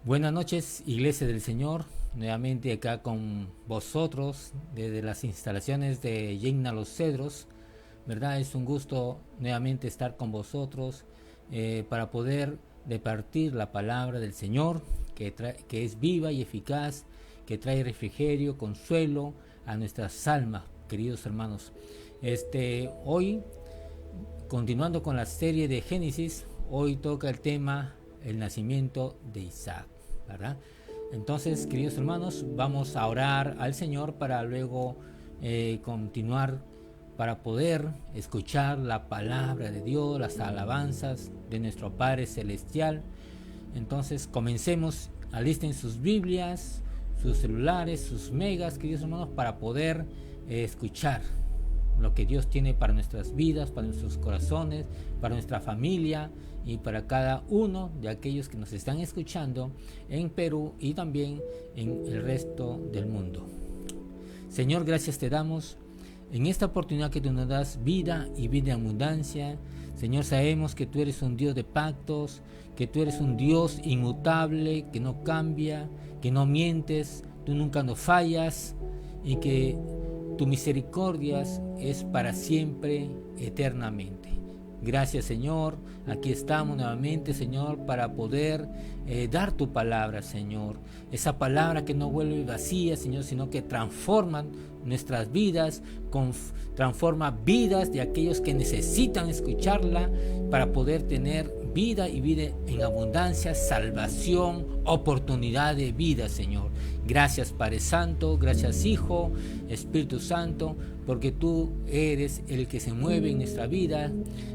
Buenas noches, Iglesia del Señor, nuevamente acá con vosotros desde las instalaciones de Yecna Los Cedros, ¿verdad? Es un gusto nuevamente estar con vosotros para poder departir la palabra del Señor, que es viva y eficaz, que trae refrigerio, consuelo a nuestras almas, queridos hermanos. Hoy, continuando con la serie de Génesis, hoy toca el tema el nacimiento de Isaac, ¿verdad? Entonces, queridos hermanos, vamos a orar al Señor para luego continuar, para poder escuchar la palabra de Dios, las alabanzas de nuestro Padre Celestial. Entonces, comencemos. Alisten sus Biblias, sus celulares, sus megas, queridos hermanos, para poder escuchar lo que Dios tiene para nuestras vidas, para nuestros corazones, para nuestra familia y para cada uno de aquellos que nos están escuchando en Perú y también en el resto del mundo. Señor, gracias te damos en esta oportunidad que tú nos das vida y vida en abundancia. Señor, sabemos que tú eres un Dios de pactos, que tú eres un Dios inmutable, que no cambia, que no mientes, tú nunca nos fallas y que tu misericordia es para siempre, eternamente. Gracias, Señor. Aquí estamos nuevamente, Señor, para poder dar tu palabra, Señor. Esa palabra que no vuelve vacía, Señor, sino que transforma nuestras vidas, transforma vidas de aquellos que necesitan escucharla para poder tener vida y vida en abundancia, salvación, oportunidad de vida, Señor. Gracias, Padre Santo, gracias, Hijo, Espíritu Santo, porque tú eres el que se mueve en nuestra vida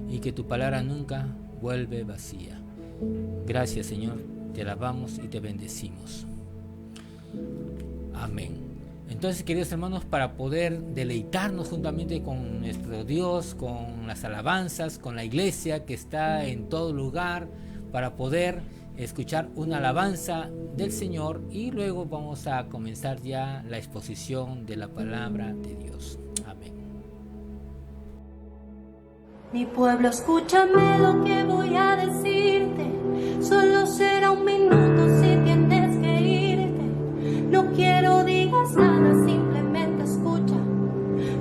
y que tu palabra nunca vuelve vacía. Gracias, Señor, te alabamos y te bendecimos. Amén. Entonces, queridos hermanos, para poder deleitarnos juntamente con nuestro Dios, con las alabanzas, con la iglesia que está en todo lugar, para poder escuchar una alabanza del Señor y luego vamos a comenzar ya la exposición de la palabra de Dios. Amén. Mi pueblo, escúchame lo que voy a decirte. Solo será un minuto si tienes que irte. No quiero digas nada, simplemente escucha.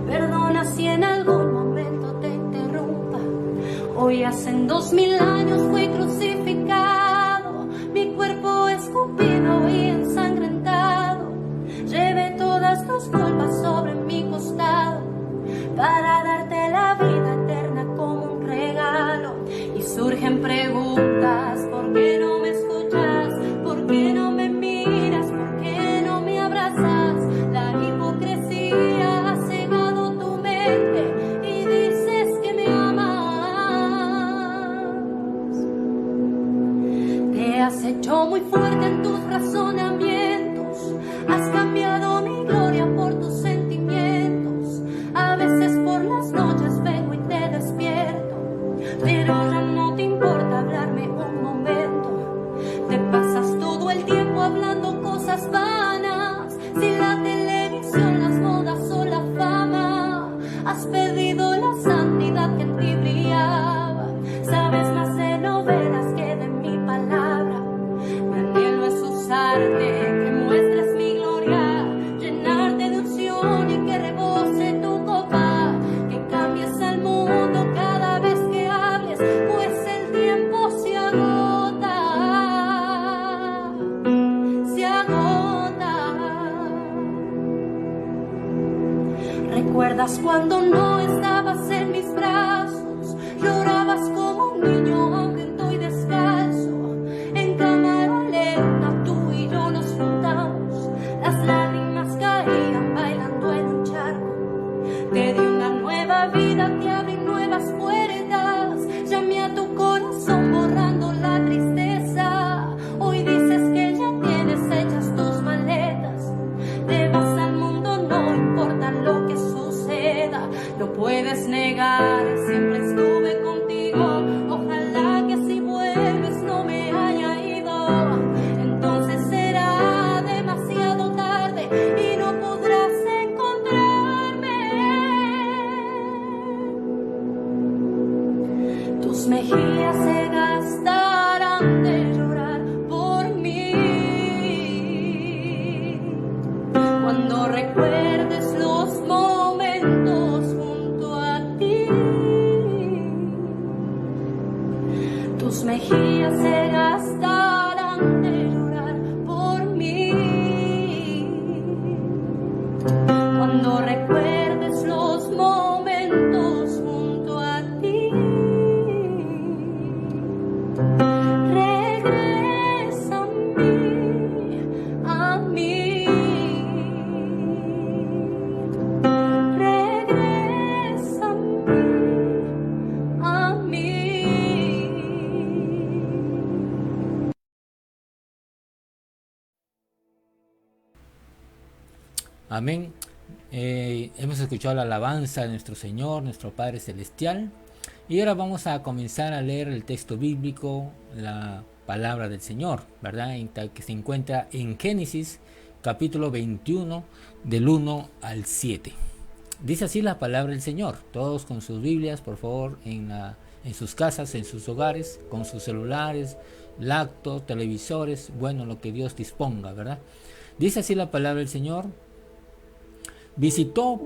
Perdona si en algún momento te interrumpa. Hoy hacen 2000 años fui crucificado, mi cuerpo escupido y ensangrentado. Llevé todas tus culpas sobre mi costado para darte la vida eterna como un regalo. Y surgen preguntas: ¿por qué no me escuchas? ¿Por qué no me miras? ¿Por qué no me abrazas? La hipocresía ha cegado tu mente y dices que me amas. Te has hecho muy fuerte en tus razonamientos, has cambiado mi gloria por tus sentimientos. A veces por las noches vengo y te despierto, pero ya no te importa hablarme un momento. Te pasas todo el tiempo hablando cosas vanas, sin la televisión, las modas o la fama. Has perdido la santidad que en ti brillaba. Sabes más de novelas que de mi palabra. Mi anhelo es usarte, que muestres mi gloria, llenarte de unción y que rebose tu copa, que cambies al mundo cada vez que hables, pues el tiempo se agota, se agota. ¿Recuerdas cuando no estabas en mis brazos? Llorabas como un niño hambriento y descalzo. En cámara lenta tú y yo nos juntamos, las lágrimas caían bailando en un charco. Te di una nueva vida, te abrí nuevas puertas, llamé a tu corazón borrando la tristeza. Hoy dices que ya tienes hechas tus maletas, te vas al mundo, no importa lo que suceda. No puedes negar, siempre estuve contigo. Ojalá que si vuelves no me haya ido. Entonces será demasiado tarde y no podrás encontrarme. Tus mejillas se gastarán de llorar por mí. cuando recuerdes los momentos junto a ti. Regresa a mí, regresa a mí. Amén. Hemos escuchado la alabanza de nuestro Señor, nuestro Padre Celestial. Y ahora vamos a comenzar a leer el texto bíblico, la palabra del Señor, ¿verdad? Que se encuentra en Génesis, capítulo 21, del 1 al 7. Dice así la palabra del Señor. Todos con sus Biblias, por favor, en sus casas, en sus hogares, con sus celulares, laptops, televisores, bueno, lo que Dios disponga, ¿verdad? Dice así la palabra del Señor. Visitó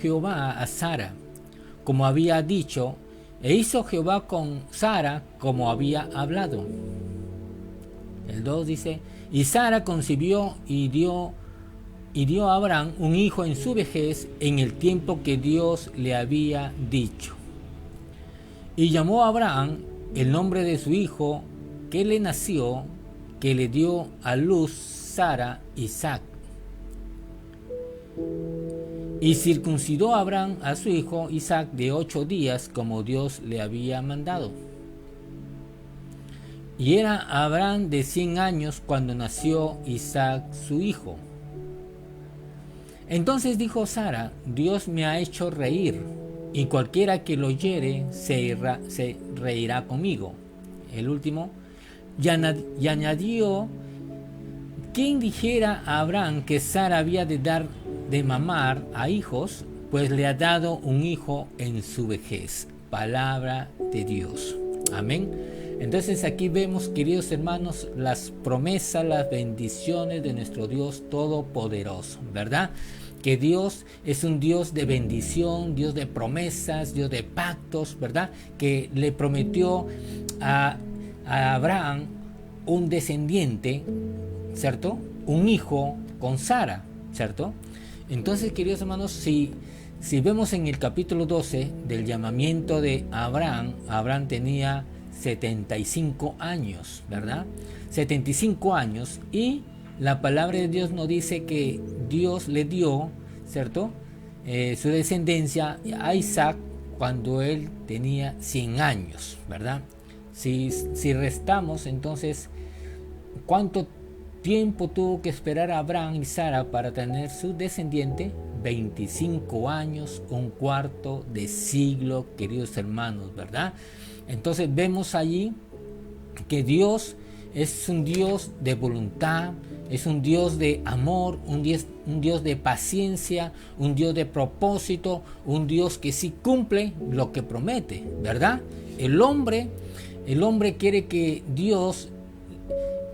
Jehová a Sara, como había dicho, e hizo Jehová con Sara como había hablado. El 2 dice, y Sara concibió y dio a Abraham un hijo en su vejez, en el tiempo que Dios le había dicho. Y llamó a Abraham el nombre de su hijo que le nació, que le dio a luz Sara, Isaac. Y circuncidó a Abraham a su hijo Isaac de 8 días, como Dios le había mandado. Y era Abraham de 100 años cuando nació Isaac su hijo. Entonces dijo Sara, Dios me ha hecho reír, y cualquiera que lo oyere se reirá conmigo. El último, y añadió, ¿quién dijera a Abraham que Sara había de dar de mamar a hijos? Pues le ha dado un hijo en su vejez. Palabra de Dios. Amén. Entonces aquí vemos, queridos hermanos, las promesas, las bendiciones de nuestro Dios Todopoderoso, ¿verdad? Que Dios es un Dios de bendición, Dios de promesas, Dios de pactos, ¿verdad? Que le prometió a Abraham un descendiente, ¿cierto? Un hijo con Sara, ¿cierto? Entonces, queridos hermanos, si vemos en el capítulo 12 del llamamiento de Abraham, Abraham tenía 75 años, ¿verdad? 75 años, y la palabra de Dios nos dice que Dios le dio, ¿cierto? Su descendencia a Isaac cuando él tenía 100 años, ¿verdad? Si restamos, entonces, ¿cuánto tiempo tuvo que esperar a Abraham y Sara para tener su descendiente? 25 años, un cuarto de siglo, queridos hermanos, ¿verdad? Entonces vemos allí que Dios es un Dios de voluntad, es un Dios de amor, un Dios de paciencia, un Dios de propósito, un Dios que sí cumple lo que promete, ¿verdad? El hombre quiere que Dios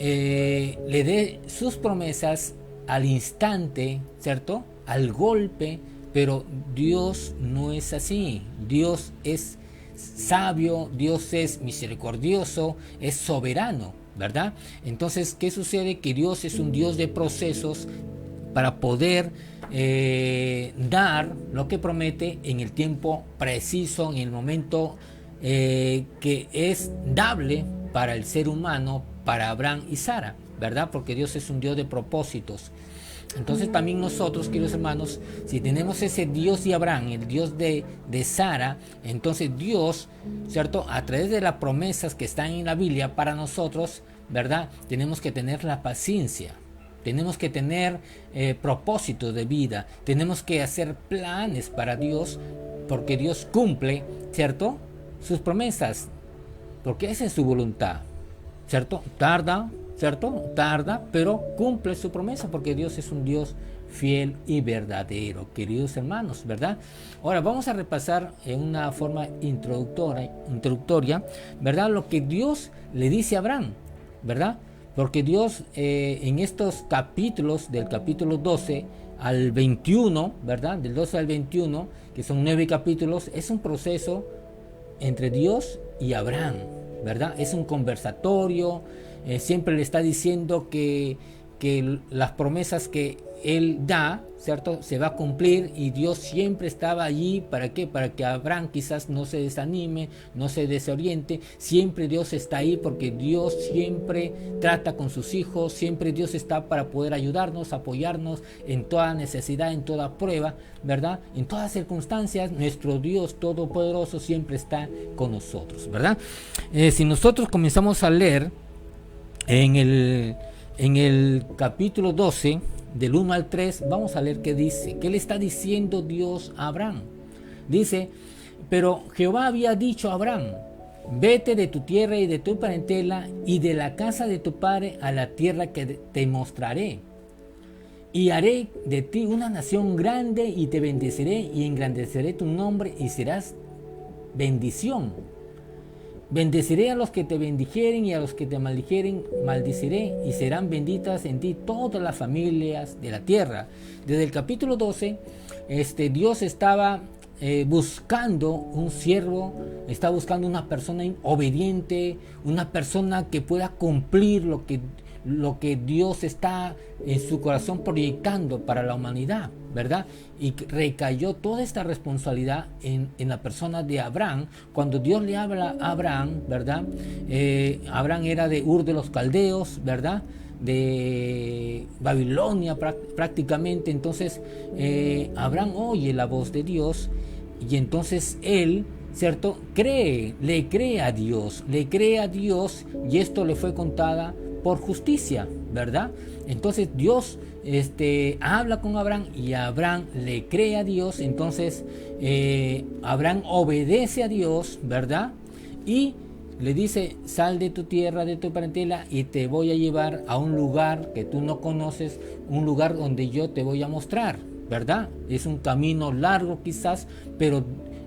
le dé sus promesas al instante, ¿cierto? Al golpe, pero Dios no es así. Dios es sabio, Dios es misericordioso, es soberano, ¿verdad? Entonces, ¿qué sucede? Que Dios es un Dios de procesos para poder dar lo que promete en el tiempo preciso, en el momento que es dable para el ser humano, para Abraham y Sara, ¿verdad? Porque Dios es un Dios de propósitos. Entonces también nosotros, queridos hermanos, si tenemos ese Dios de Abraham, el Dios de Sara, entonces Dios, ¿cierto? A través de las promesas que están en la Biblia para nosotros, ¿verdad? Tenemos que tener la paciencia, tenemos que tener propósitos de vida, tenemos que hacer planes para Dios, porque Dios cumple, ¿cierto? Sus promesas, porque esa es su voluntad, ¿cierto? Tarda, pero cumple su promesa, porque Dios es un Dios fiel y verdadero, queridos hermanos, ¿verdad? Ahora vamos a repasar en una forma introductoria, ¿verdad? Lo que Dios le dice a Abraham, ¿verdad? Porque Dios en estos capítulos, del capítulo 12 al 21, ¿verdad? Del 12 al 21, que son 9 capítulos, es un proceso entre Dios y Abraham, ¿verdad? Es un conversatorio. Siempre le está diciendo que las promesas que él da, ¿cierto? Se va a cumplir, y Dios siempre estaba allí. ¿Para qué? Para que Abraham quizás no se desanime, no se desoriente. Siempre Dios está ahí, porque Dios siempre trata con sus hijos, siempre Dios está para poder ayudarnos, apoyarnos en toda necesidad, en toda prueba, ¿verdad? En todas circunstancias, nuestro Dios Todopoderoso siempre está con nosotros, ¿verdad? Si nosotros comenzamos a leer en el capítulo 12, del 1 al 3, vamos a leer qué dice, qué le está diciendo Dios a Abraham. Dice: pero Jehová había dicho a Abraham: vete de tu tierra y de tu parentela y de la casa de tu padre a la tierra que te mostraré, y haré de ti una nación grande, y te bendeciré y engrandeceré tu nombre, y serás bendición. Bendeciré a los que te bendijeren, y a los que te maldijeren maldiciré, y serán benditas en ti todas las familias de la tierra. Desde el capítulo 12, Dios estaba buscando un siervo, está buscando una persona obediente, una persona que pueda cumplir lo que Dios está en su corazón proyectando para la humanidad, ¿verdad? Y recayó toda esta responsabilidad en la persona de Abraham. Cuando Dios le habla a Abraham, ¿verdad? Abraham era de Ur de los Caldeos, ¿verdad? De Babilonia prácticamente. Entonces Abraham oye la voz de Dios, y entonces él, ¿cierto?, le cree a Dios, y esto le fue contada por justicia, ¿verdad? Entonces Dios habla con Abraham, y Abraham le cree a Dios. Entonces Abraham obedece a Dios, ¿verdad? Y le dice: sal de tu tierra, de tu parentela, y te voy a llevar a un lugar que tú no conoces, un lugar donde yo te voy a mostrar, ¿verdad? Es un camino largo quizás, pero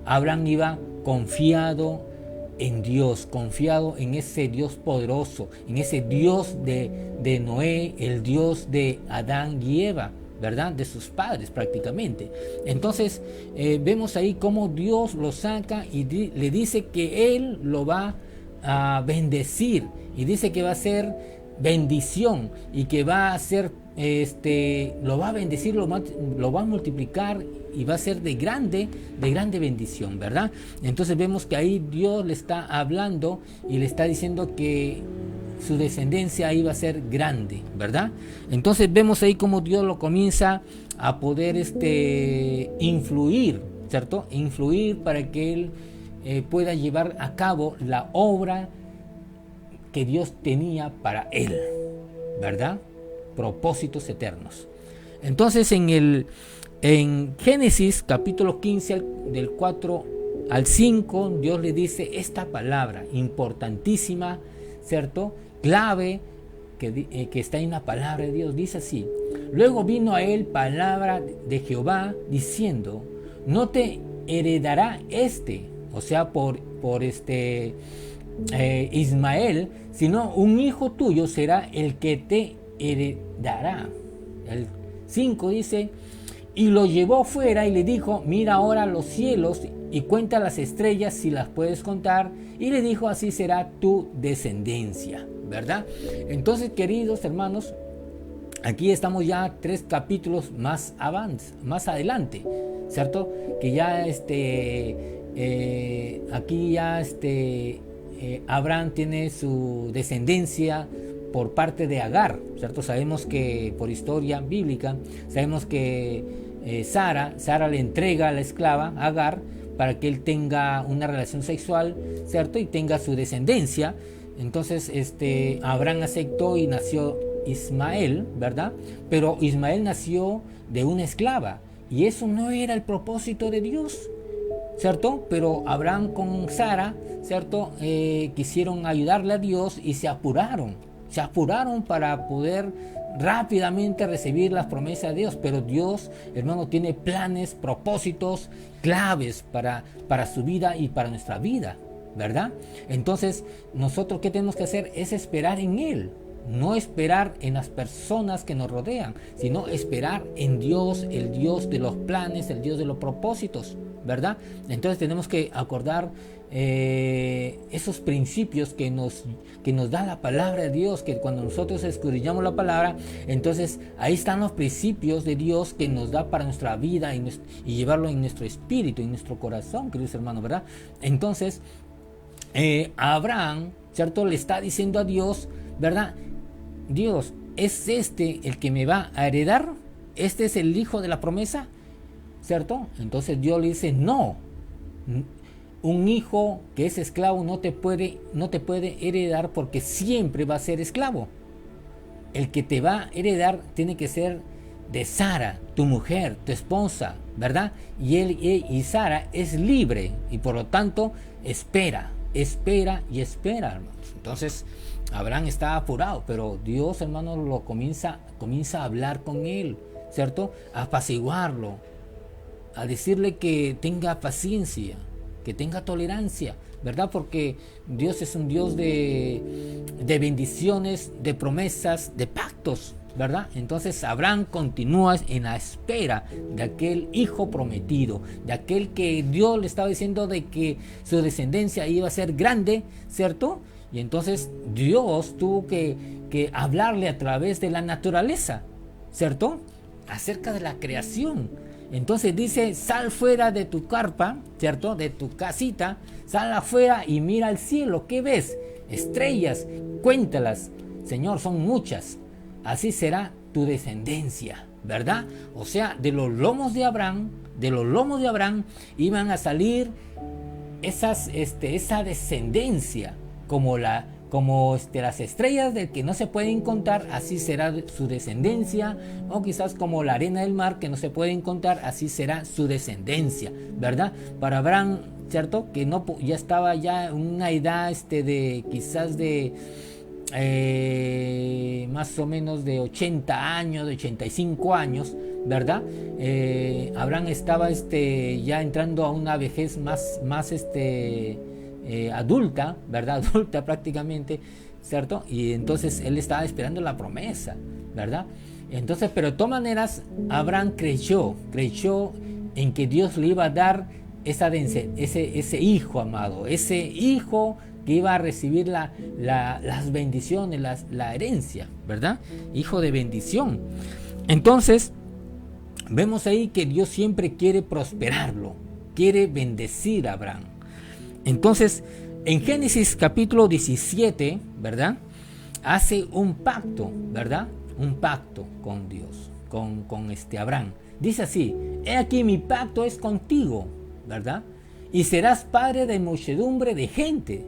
Abraham iba confiado en Dios, confiado en ese Dios poderoso, en ese Dios de Noé, el Dios de Adán y Eva, ¿verdad? De sus padres prácticamente. Entonces vemos ahí cómo Dios lo saca y le dice que Él lo va a bendecir, y dice que va a ser bendición, y que va a ser lo va a bendecir, lo va a multiplicar, y va a ser de grande bendición, ¿verdad? Entonces vemos que ahí Dios le está hablando y le está diciendo que su descendencia iba a ser grande, ¿verdad? Entonces vemos ahí cómo Dios lo comienza a poder influir, ¿cierto? Influir para que él pueda llevar a cabo la obra que Dios tenía para él, ¿verdad? Propósitos eternos. Entonces en Génesis capítulo 15, del 4 al 5, Dios le dice esta palabra importantísima, ¿cierto? Clave, que está en la palabra de Dios. Dice así: luego vino a él palabra de Jehová diciendo: no te heredará o sea, por Ismael, sino un hijo tuyo será el que te heredará. El 5 dice: y lo llevó fuera y le dijo: mira ahora los cielos y cuenta las estrellas si las puedes contar. Y le dijo: así será tu descendencia, ¿verdad? Entonces, queridos hermanos, aquí estamos ya 3 capítulos más adelante, ¿cierto? Que ya aquí ya Abraham tiene su descendencia por parte de Agar, ¿cierto? Sabemos que por historia bíblica, sabemos que Sara le entrega a la esclava Agar para que él tenga una relación sexual, ¿cierto? Y tenga su descendencia. Entonces Abraham aceptó y nació Ismael, ¿verdad? Pero Ismael nació de una esclava, y eso no era el propósito de Dios, ¿cierto? Pero Abraham con Sara, ¿cierto? Quisieron ayudarle a Dios y se apuraron para poder rápidamente recibir las promesas de Dios. Pero Dios, hermano, tiene planes, propósitos claves para su vida y para nuestra vida, ¿verdad? Entonces, nosotros, ¿qué tenemos que hacer? Es esperar en Él. No esperar en las personas que nos rodean, sino esperar en Dios, el Dios de los planes, el Dios de los propósitos, ¿verdad? Entonces tenemos que acordar esos principios que nos da la palabra de Dios, que cuando nosotros escudriñamos la palabra, entonces ahí están los principios de Dios que nos da para nuestra vida y llevarlo en nuestro espíritu, en nuestro corazón, queridos hermanos, ¿verdad? Entonces, Abraham, ¿cierto? Le está diciendo a Dios, ¿verdad? Dios, ¿es este el que me va a heredar? ¿Este es el hijo de la promesa? ¿Cierto? Entonces Dios le dice, no. Un hijo que es esclavo no te puede heredar, porque siempre va a ser esclavo. El que te va a heredar tiene que ser de Sara, tu mujer, tu esposa, ¿verdad? Y Sara es libre y por lo tanto espera, hermanos. Entonces Abraham está apurado, pero Dios, hermanos, lo comienza a hablar con él, ¿cierto? A apaciguarlo, a decirle que tenga paciencia, que tenga tolerancia, ¿verdad? Porque Dios es un Dios de bendiciones, de promesas, de pactos, ¿verdad? Entonces Abraham continúa en la espera de aquel hijo prometido, de aquel que Dios le estaba diciendo de que su descendencia iba a ser grande, ¿cierto? Y entonces Dios tuvo que hablarle a través de la naturaleza, ¿cierto? Acerca de la creación. Entonces dice, sal fuera de tu carpa, ¿cierto? De tu casita, sal afuera y mira al cielo. ¿Qué ves? Estrellas, cuéntalas. Señor, son muchas. Así será tu descendencia, ¿verdad? O sea, de los lomos de Abraham iban a salir esa descendencia, como las estrellas del que no se pueden contar, así será su descendencia, o quizás como la arena del mar que no se pueden contar, así será su descendencia, ¿verdad? Para Abraham, ¿cierto? Que no ya estaba ya en una edad de quizás de más o menos de 80 años, de 85 años, ¿verdad? Abraham estaba ya entrando a una vejez más adulta, ¿verdad? Adulta prácticamente, ¿cierto? Y entonces él estaba esperando la promesa, ¿verdad? Entonces, pero de todas maneras, Abraham creyó en que Dios le iba a dar ese hijo amado, ese hijo que iba a recibir las bendiciones, la herencia, ¿verdad? Hijo de bendición. Entonces, vemos ahí que Dios siempre quiere prosperarlo, quiere bendecir a Abraham. Entonces, en Génesis capítulo 17, ¿verdad? Hace un pacto, ¿verdad? Un pacto con Dios, con Abraham. Dice así, he aquí mi pacto es contigo, ¿verdad? Y serás padre de muchedumbre de gente.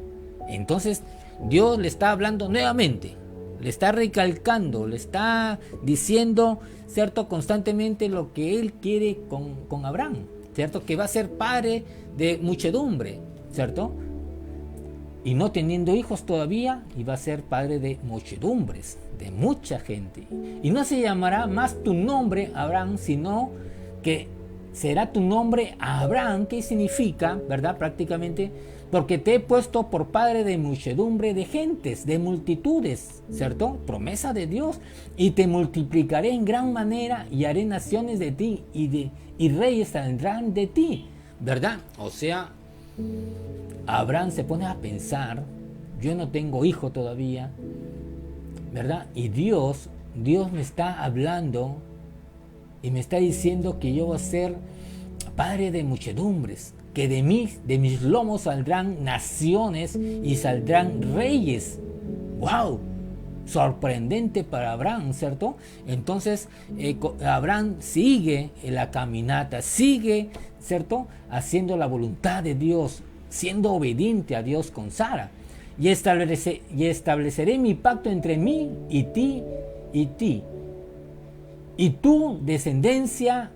Entonces, Dios le está hablando nuevamente, le está recalcando, le está diciendo, ¿cierto? Constantemente lo que él quiere con Abraham, ¿cierto? Que va a ser padre de muchedumbre, ¿cierto? Y no teniendo hijos todavía, iba a ser padre de muchedumbres, de mucha gente. Y no se llamará más tu nombre Abraham, sino que será tu nombre Abraham, que significa, ¿verdad? Prácticamente, porque te he puesto por padre de muchedumbre de gentes, de multitudes, ¿cierto? Promesa de Dios. Y te multiplicaré en gran manera y haré naciones de ti y reyes saldrán de ti, ¿verdad? O sea, Abraham se pone a pensar, yo no tengo hijo todavía, ¿verdad? Y Dios me está hablando y me está diciendo que yo voy a ser padre de muchedumbres, que de mis lomos saldrán naciones y saldrán reyes. ¡Wow! Sorprendente para Abraham, ¿cierto? Entonces Abraham sigue en la caminata, sigue, ¿cierto? Haciendo la voluntad de Dios, siendo obediente a Dios con Sara. Y estableceré mi pacto entre mí y ti, y tu descendencia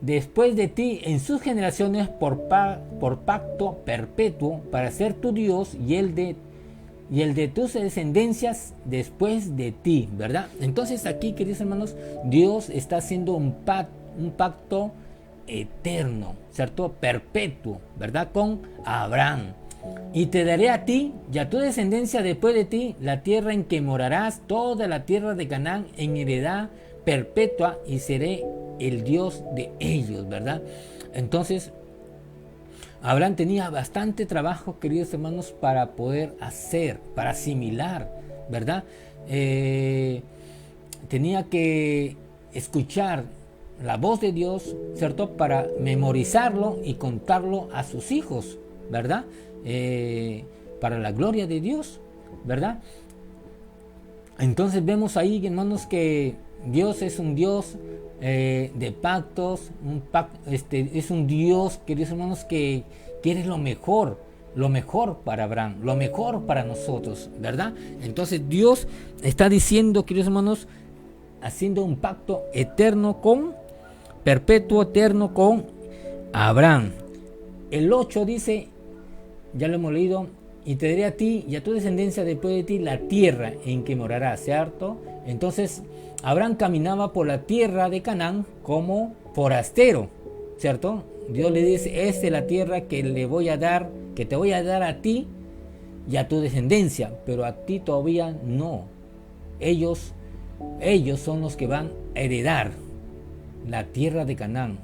después de ti en sus generaciones por pacto perpetuo, para ser tu Dios y el de tus descendencias después de ti, ¿verdad? Entonces aquí, queridos hermanos, Dios está haciendo un pacto eterno, ¿cierto? Perpetuo, ¿verdad? Con Abraham. Y te daré a ti y a tu descendencia después de ti la tierra en que morarás, toda la tierra de Canaán en heredad perpetua, y seré el Dios de ellos, ¿verdad? Entonces Abraham tenía bastante trabajo, queridos hermanos, para poder hacer, para asimilar, ¿verdad? Tenía que escuchar la voz de Dios, ¿cierto? Para memorizarlo y contarlo a sus hijos, ¿verdad? Para la gloria de Dios, ¿verdad? Entonces vemos ahí, hermanos, que Dios es un Dios de pactos, es un Dios, queridos hermanos, que quiere lo mejor para Abraham, lo mejor para nosotros, ¿verdad? Entonces Dios está diciendo, queridos hermanos, haciendo un pacto eterno perpetuo eterno con Abraham. El 8 dice, ya lo hemos leído, y te daré a ti y a tu descendencia después de ti la tierra en que morarás, ¿cierto? Entonces Abraham caminaba por la tierra de Canaán como forastero, ¿cierto? Dios le dice, esta es la tierra que le voy a dar, que te voy a dar a ti y a tu descendencia, pero a ti todavía no. Ellos son los que van a heredar la tierra de Canaán,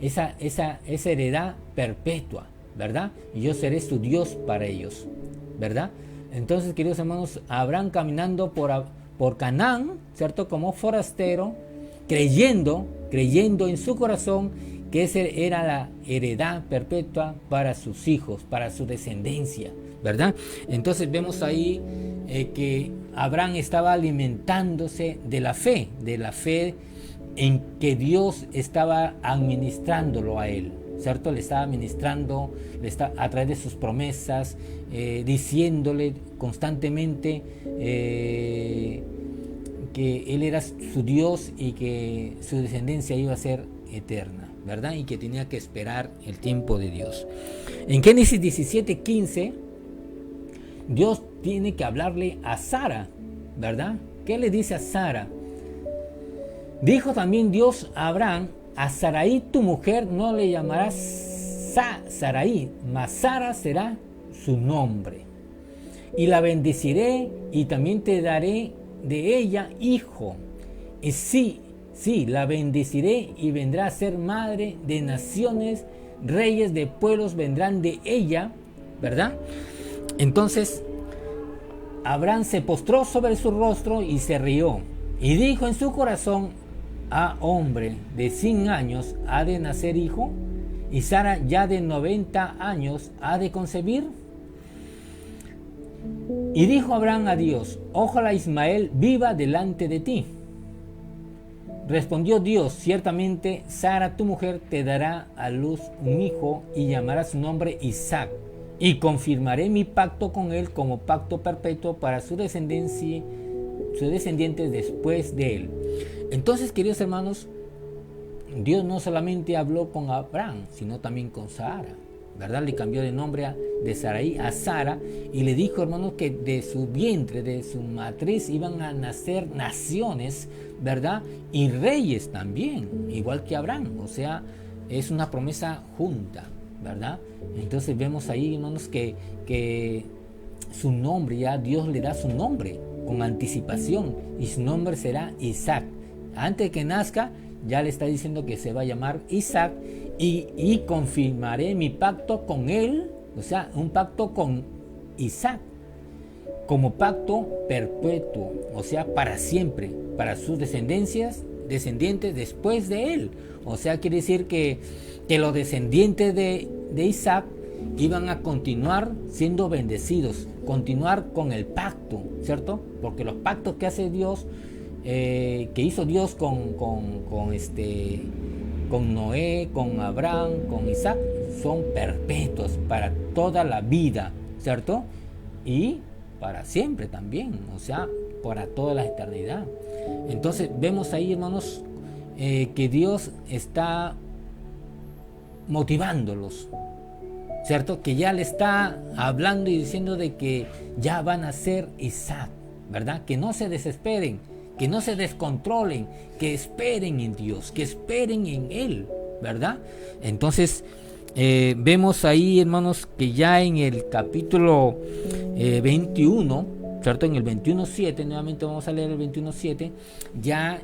esa heredad perpetua, ¿verdad? Y yo seré su Dios para ellos, ¿verdad? Entonces, queridos hermanos, Abraham caminando por Canaán, ¿cierto? Como forastero, creyendo en su corazón que esa era la heredad perpetua para sus hijos, para su descendencia, ¿verdad? Entonces vemos ahí que Abraham estaba alimentándose de la fe en que Dios estaba administrándolo a él, ¿cierto? Le estaba administrando a través de sus promesas, diciéndole constantemente que Él era su Dios y que su descendencia iba a ser eterna, ¿verdad? Y que tenía que esperar el tiempo de Dios. En Génesis 17:15, Dios tiene que hablarle a Sara, ¿verdad? ¿Qué le dice a Sara? Dijo también Dios a Abraham, a Sarai tu mujer no le llamarás Sarai, mas Sara será su nombre. Y la bendeciré y también te daré de ella hijo. Y sí, la bendeciré y vendrá a ser madre de naciones, reyes de pueblos vendrán de ella, ¿verdad? Entonces Abraham se postró sobre su rostro y se rió. Y dijo en su corazón, hombre de 100 años ha de nacer hijo, y Sara ya de 90 años ha de concebir. Y dijo Abraham a Dios, ojalá Ismael viva delante de ti. Respondió Dios, ciertamente Sara tu mujer te dará a luz un hijo y llamará su nombre Isaac, y confirmaré mi pacto con él como pacto perpetuo para su descendiente después de él. Entonces, queridos hermanos, Dios no solamente habló con Abraham, sino también con Sara, ¿verdad? Le cambió de nombre de Sarai a Sara y le dijo, hermanos, que de su vientre, de su matriz iban a nacer naciones, ¿verdad? Y reyes también, igual que Abraham. O sea, es una promesa junta, ¿verdad? Entonces vemos ahí, hermanos, que su nombre, ya Dios le da su nombre con anticipación y su nombre será Isaac. Antes que nazca, ya le está diciendo que se va a llamar Isaac y confirmaré mi pacto con él, o sea, un pacto con Isaac, como pacto perpetuo, o sea, para siempre, para sus descendientes después de él. O sea, quiere decir que los descendientes de Isaac iban a continuar siendo bendecidos, continuar con el pacto, ¿cierto? Porque los pactos que hace Dios, que hizo Dios con Noé, con Abraham, con Isaac, son perpetuos para toda la vida, ¿cierto? Y para siempre también, o sea, para toda la eternidad. Entonces vemos ahí, hermanos, que Dios está motivándolos, ¿cierto? Que ya le está hablando y diciendo de que ya van a ser Isaac, ¿verdad? Que no se desesperen, que no se descontrolen, que esperen en Dios, que esperen en Él, ¿verdad? Entonces vemos ahí, hermanos, que ya en el capítulo 21, ¿cierto? En el 21:7, nuevamente vamos a leer el 21:7, ya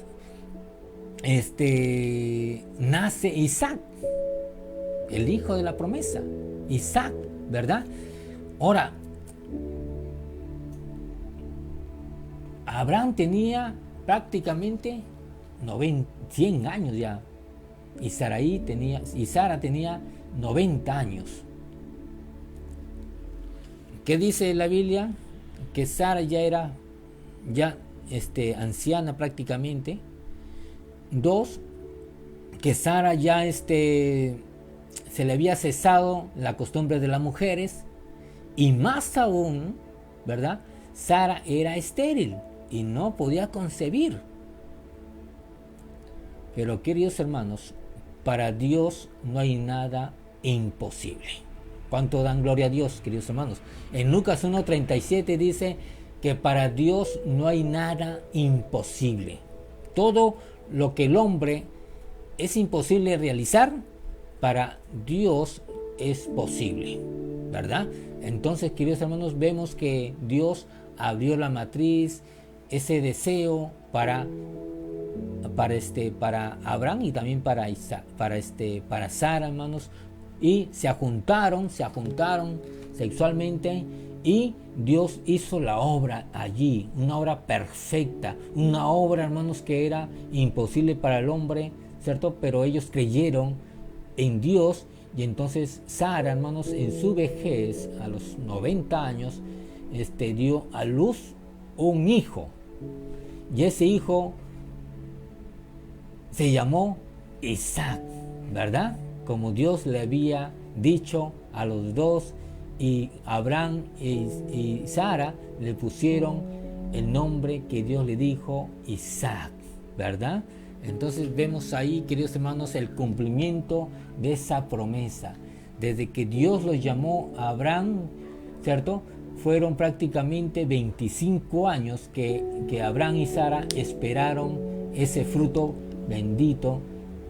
nace Isaac, el hijo de la promesa, Isaac, ¿verdad? Ahora, Abraham tenía prácticamente 100 años ya, y Sara tenía 90 años. ¿Qué dice la Biblia? Que Sara ya era anciana prácticamente. 2, que Sara ya se le había cesado la costumbre de las mujeres, y más aún, ¿verdad? Sara era estéril y no podía concebir. Pero queridos hermanos, para Dios no hay nada imposible. ¿Cuánto dan gloria a Dios, queridos hermanos? En Lucas 1:37 dice que para Dios no hay nada imposible. Todo lo que el hombre es imposible realizar, para Dios es posible, ¿verdad? Entonces, queridos hermanos, vemos que Dios abrió la matriz, ese deseo para Abraham y también para Isaac, para Sara, hermanos, y se juntaron sexualmente, y Dios hizo la obra allí, una obra perfecta, una obra, hermanos, que era imposible para el hombre, ¿cierto? Pero ellos creyeron en Dios, y entonces Sara, hermanos, en su vejez, a los 90 años, dio a luz un hijo, y ese hijo se llamó Isaac, ¿verdad? Como Dios le había dicho a los dos, y Abraham y Sara le pusieron el nombre que Dios le dijo, Isaac, ¿verdad? Entonces vemos ahí, queridos hermanos, el cumplimiento de esa promesa. Desde que Dios los llamó a Abraham, ¿cierto? Fueron prácticamente 25 años que Abraham y Sara esperaron ese fruto bendito,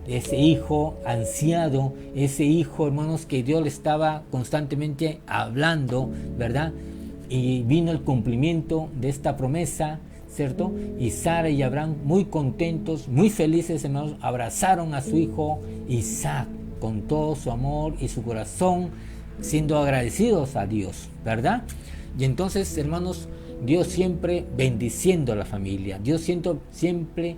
ese hijo ansiado, ese hijo, hermanos, que Dios le estaba constantemente hablando, ¿verdad? Y vino el cumplimiento de esta promesa, ¿cierto? Y Sara y Abraham, muy contentos, muy felices, hermanos, abrazaron a su hijo Isaac con todo su amor y su corazón, siendo agradecidos a Dios, ¿verdad? Y entonces, hermanos, Dios siempre bendiciendo a la familia, Dios siempre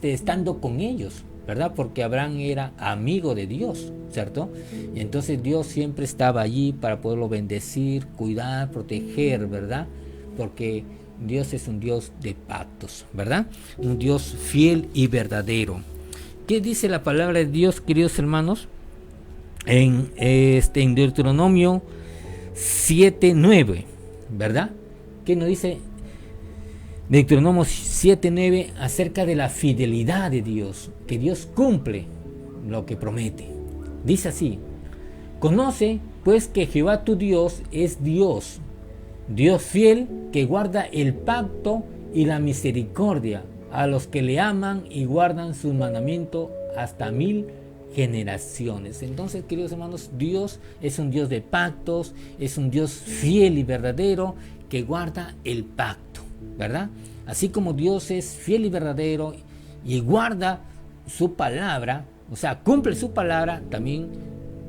estando con ellos, ¿verdad? Porque Abraham era amigo de Dios, ¿cierto? Y entonces Dios siempre estaba allí para poderlo bendecir, cuidar, proteger, ¿verdad? Porque Dios es un Dios de pactos, ¿verdad? Un Dios fiel y verdadero. ¿Qué dice la palabra de Dios, queridos hermanos? En Deuteronomio 7:9, ¿verdad? ¿Qué nos dice Deuteronomio 7:9 acerca de la fidelidad de Dios? Que Dios cumple lo que promete. Dice así: conoce pues que Jehová tu Dios es Dios, Dios fiel, que guarda el pacto y la misericordia a los que le aman y guardan sus mandamientos hasta 1000 generaciones. Entonces, queridos hermanos, Dios es un Dios de pactos, es un Dios fiel y verdadero que guarda el pacto, ¿verdad? Así como Dios es fiel y verdadero y guarda su palabra, o sea, cumple su palabra, también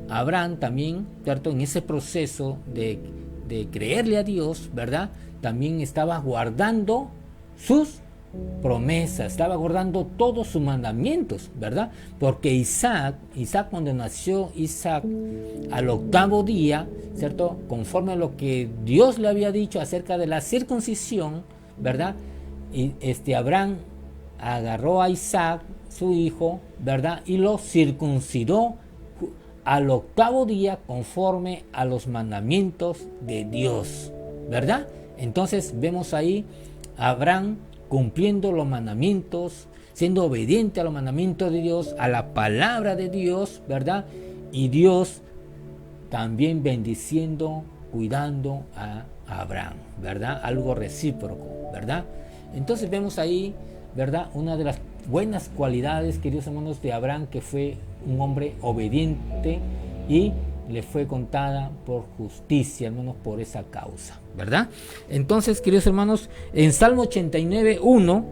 Abraham, también, ¿cierto? En ese proceso de creerle a Dios, ¿verdad? También estaba guardando sus promesas, estaba guardando todos sus mandamientos, ¿verdad? Porque Isaac, cuando nació Isaac al 8º día, ¿cierto? Conforme a lo que Dios le había dicho acerca de la circuncisión, ¿verdad? Y Abraham agarró a Isaac, su hijo, ¿verdad? Y lo circuncidó al 8º día conforme a los mandamientos de Dios, ¿verdad? Entonces vemos ahí a Abraham cumpliendo los mandamientos, siendo obediente a los mandamientos de Dios, a la palabra de Dios, ¿verdad? Y Dios también bendiciendo, cuidando a Abraham, ¿verdad? Algo recíproco, ¿verdad? Entonces vemos ahí, ¿verdad? Una de las buenas cualidades, queridos hermanos, de Abraham, que fue un hombre obediente y le fue contada por justicia, hermanos, por esa causa, ¿verdad? Entonces, queridos hermanos, en Salmo 89:1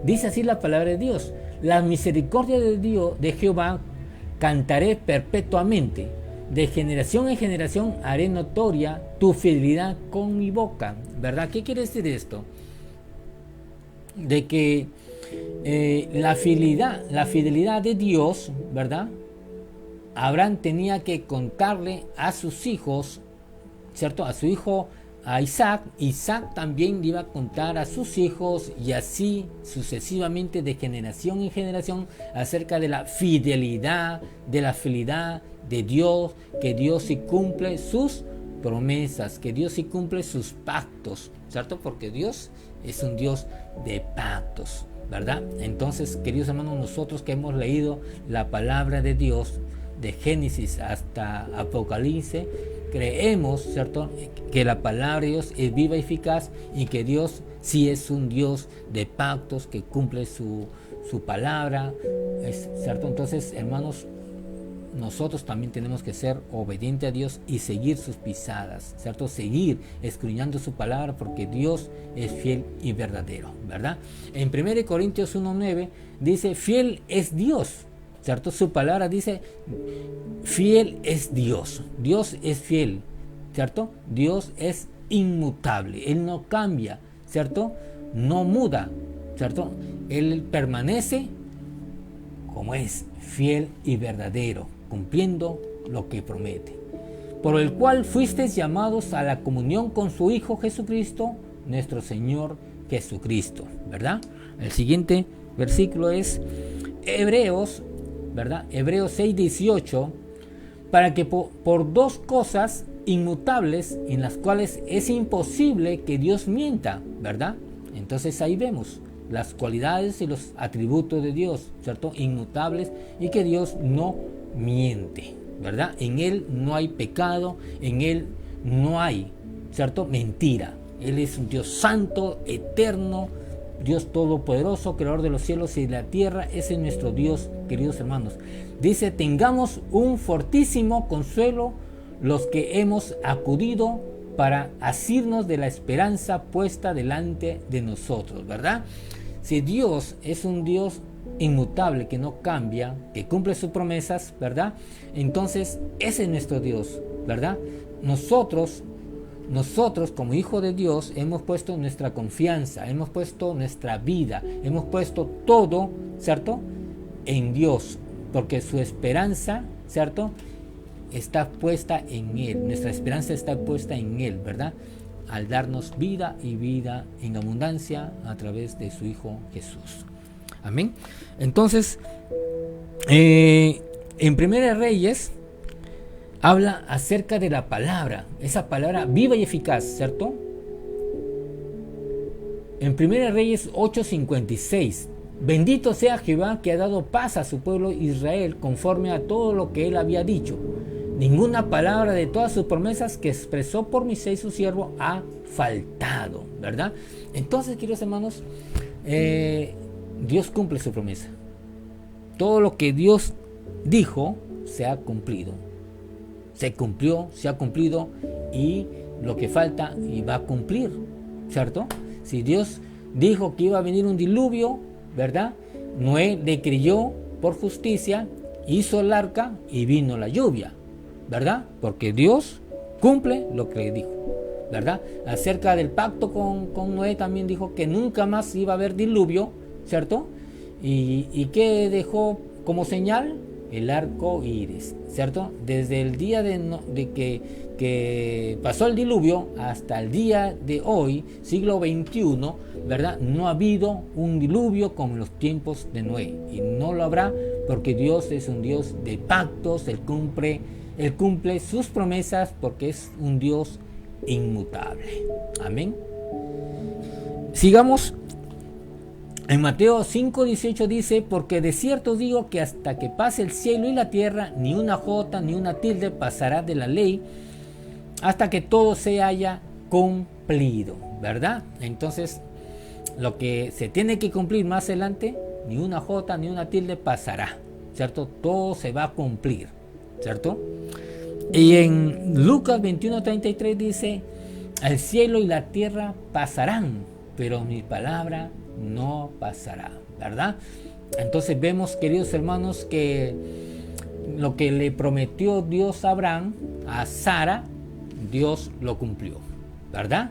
dice así la palabra de Dios: la misericordia de Dios, de Jehová, cantaré perpetuamente, de generación en generación haré notoria tu fidelidad con mi boca, ¿verdad? ¿Qué quiere decir esto? De que la fidelidad de Dios, ¿verdad? Abraham tenía que contarle a sus hijos, ¿cierto? A su hijo, a Isaac. Isaac también le iba a contar a sus hijos y así sucesivamente de generación en generación acerca de la fidelidad de Dios, que Dios sí cumple sus promesas, que Dios sí cumple sus pactos, ¿cierto? Porque Dios es un Dios de pactos, ¿verdad? Entonces, queridos hermanos, nosotros que hemos leído la palabra de Dios, de Génesis hasta Apocalipsis, creemos, ¿cierto?, que la palabra de Dios es viva y eficaz y que Dios sí es un Dios de pactos, que cumple su palabra, ¿cierto? Entonces, hermanos, nosotros también tenemos que ser obedientes a Dios y seguir sus pisadas, ¿cierto? Seguir escudriñando su palabra, porque Dios es fiel y verdadero, ¿verdad? En 1 Corintios 1:9 dice, fiel es Dios, ¿cierto? Su palabra dice, fiel es Dios. Dios es fiel, ¿cierto? Dios es inmutable. Él no cambia, ¿cierto? No muda, ¿cierto? Él permanece como es, fiel y verdadero, cumpliendo lo que promete. Por el cual fuisteis llamados a la comunión con su Hijo Jesucristo, nuestro Señor Jesucristo, ¿verdad? El siguiente versículo es Hebreos, ¿verdad? Hebreos 6:18, para que por dos cosas inmutables en las cuales es imposible que Dios mienta, ¿verdad? Entonces ahí vemos las cualidades y los atributos de Dios, ¿cierto? Inmutables, y que Dios no miente, ¿verdad? En Él no hay pecado, en Él no hay, ¿cierto?, mentira. Él es un Dios santo, eterno, Dios todopoderoso, creador de los cielos y de la tierra. Ese es nuestro Dios, queridos hermanos. Dice, tengamos un fortísimo consuelo los que hemos acudido para asirnos de la esperanza puesta delante de nosotros, ¿verdad? Si Dios es un Dios inmutable, que no cambia, que cumple sus promesas, ¿verdad? Entonces ese es nuestro Dios, ¿verdad? Nosotros como hijos de Dios hemos puesto nuestra confianza, hemos puesto nuestra vida, hemos puesto todo, ¿cierto?, en Dios, porque su esperanza, ¿cierto?, está puesta en Él. Nuestra esperanza está puesta en Él, ¿verdad?, al darnos vida y vida en abundancia a través de su Hijo Jesús. Amén. Entonces, en Primera Reyes habla acerca de la palabra, esa palabra viva y eficaz, ¿cierto? En Primera Reyes 8:56, bendito sea Jehová, que ha dado paz a su pueblo Israel conforme a todo lo que él había dicho. Ninguna palabra de todas sus promesas que expresó por Moisés su siervo ha faltado, ¿verdad? Entonces, queridos hermanos, Dios cumple su promesa. Todo lo que Dios dijo se ha cumplido. Se cumplió, se ha cumplido, y lo que falta y va a cumplir, ¿cierto? Si Dios dijo que iba a venir un diluvio, ¿verdad? Noé le creyó por justicia, hizo el arca y vino la lluvia, ¿verdad? Porque Dios cumple lo que le dijo, ¿verdad? Acerca del pacto con Noé también dijo que nunca más iba a haber diluvio, ¿cierto? ¿Y qué dejó como señal? El arco iris, ¿cierto? Desde el día de que pasó el diluvio hasta el día de hoy, siglo XXI, ¿verdad? No ha habido un diluvio como en los tiempos de Noé, y no lo habrá, porque Dios es un Dios de pactos. Él cumple sus promesas, porque es un Dios inmutable. Amén. Sigamos. En Mateo 5:18 dice, porque de cierto digo que hasta que pase el cielo y la tierra, ni una jota ni una tilde pasará de la ley, hasta que todo se haya cumplido, ¿verdad? Entonces, lo que se tiene que cumplir más adelante, ni una jota ni una tilde pasará, ¿cierto? Todo se va a cumplir, ¿cierto? Y en Lucas 21:33 dice, el cielo y la tierra pasarán, pero mi palabra no pasará, ¿verdad? Entonces vemos, queridos hermanos, que lo que le prometió Dios a Abraham, a Sara, Dios lo cumplió, ¿verdad?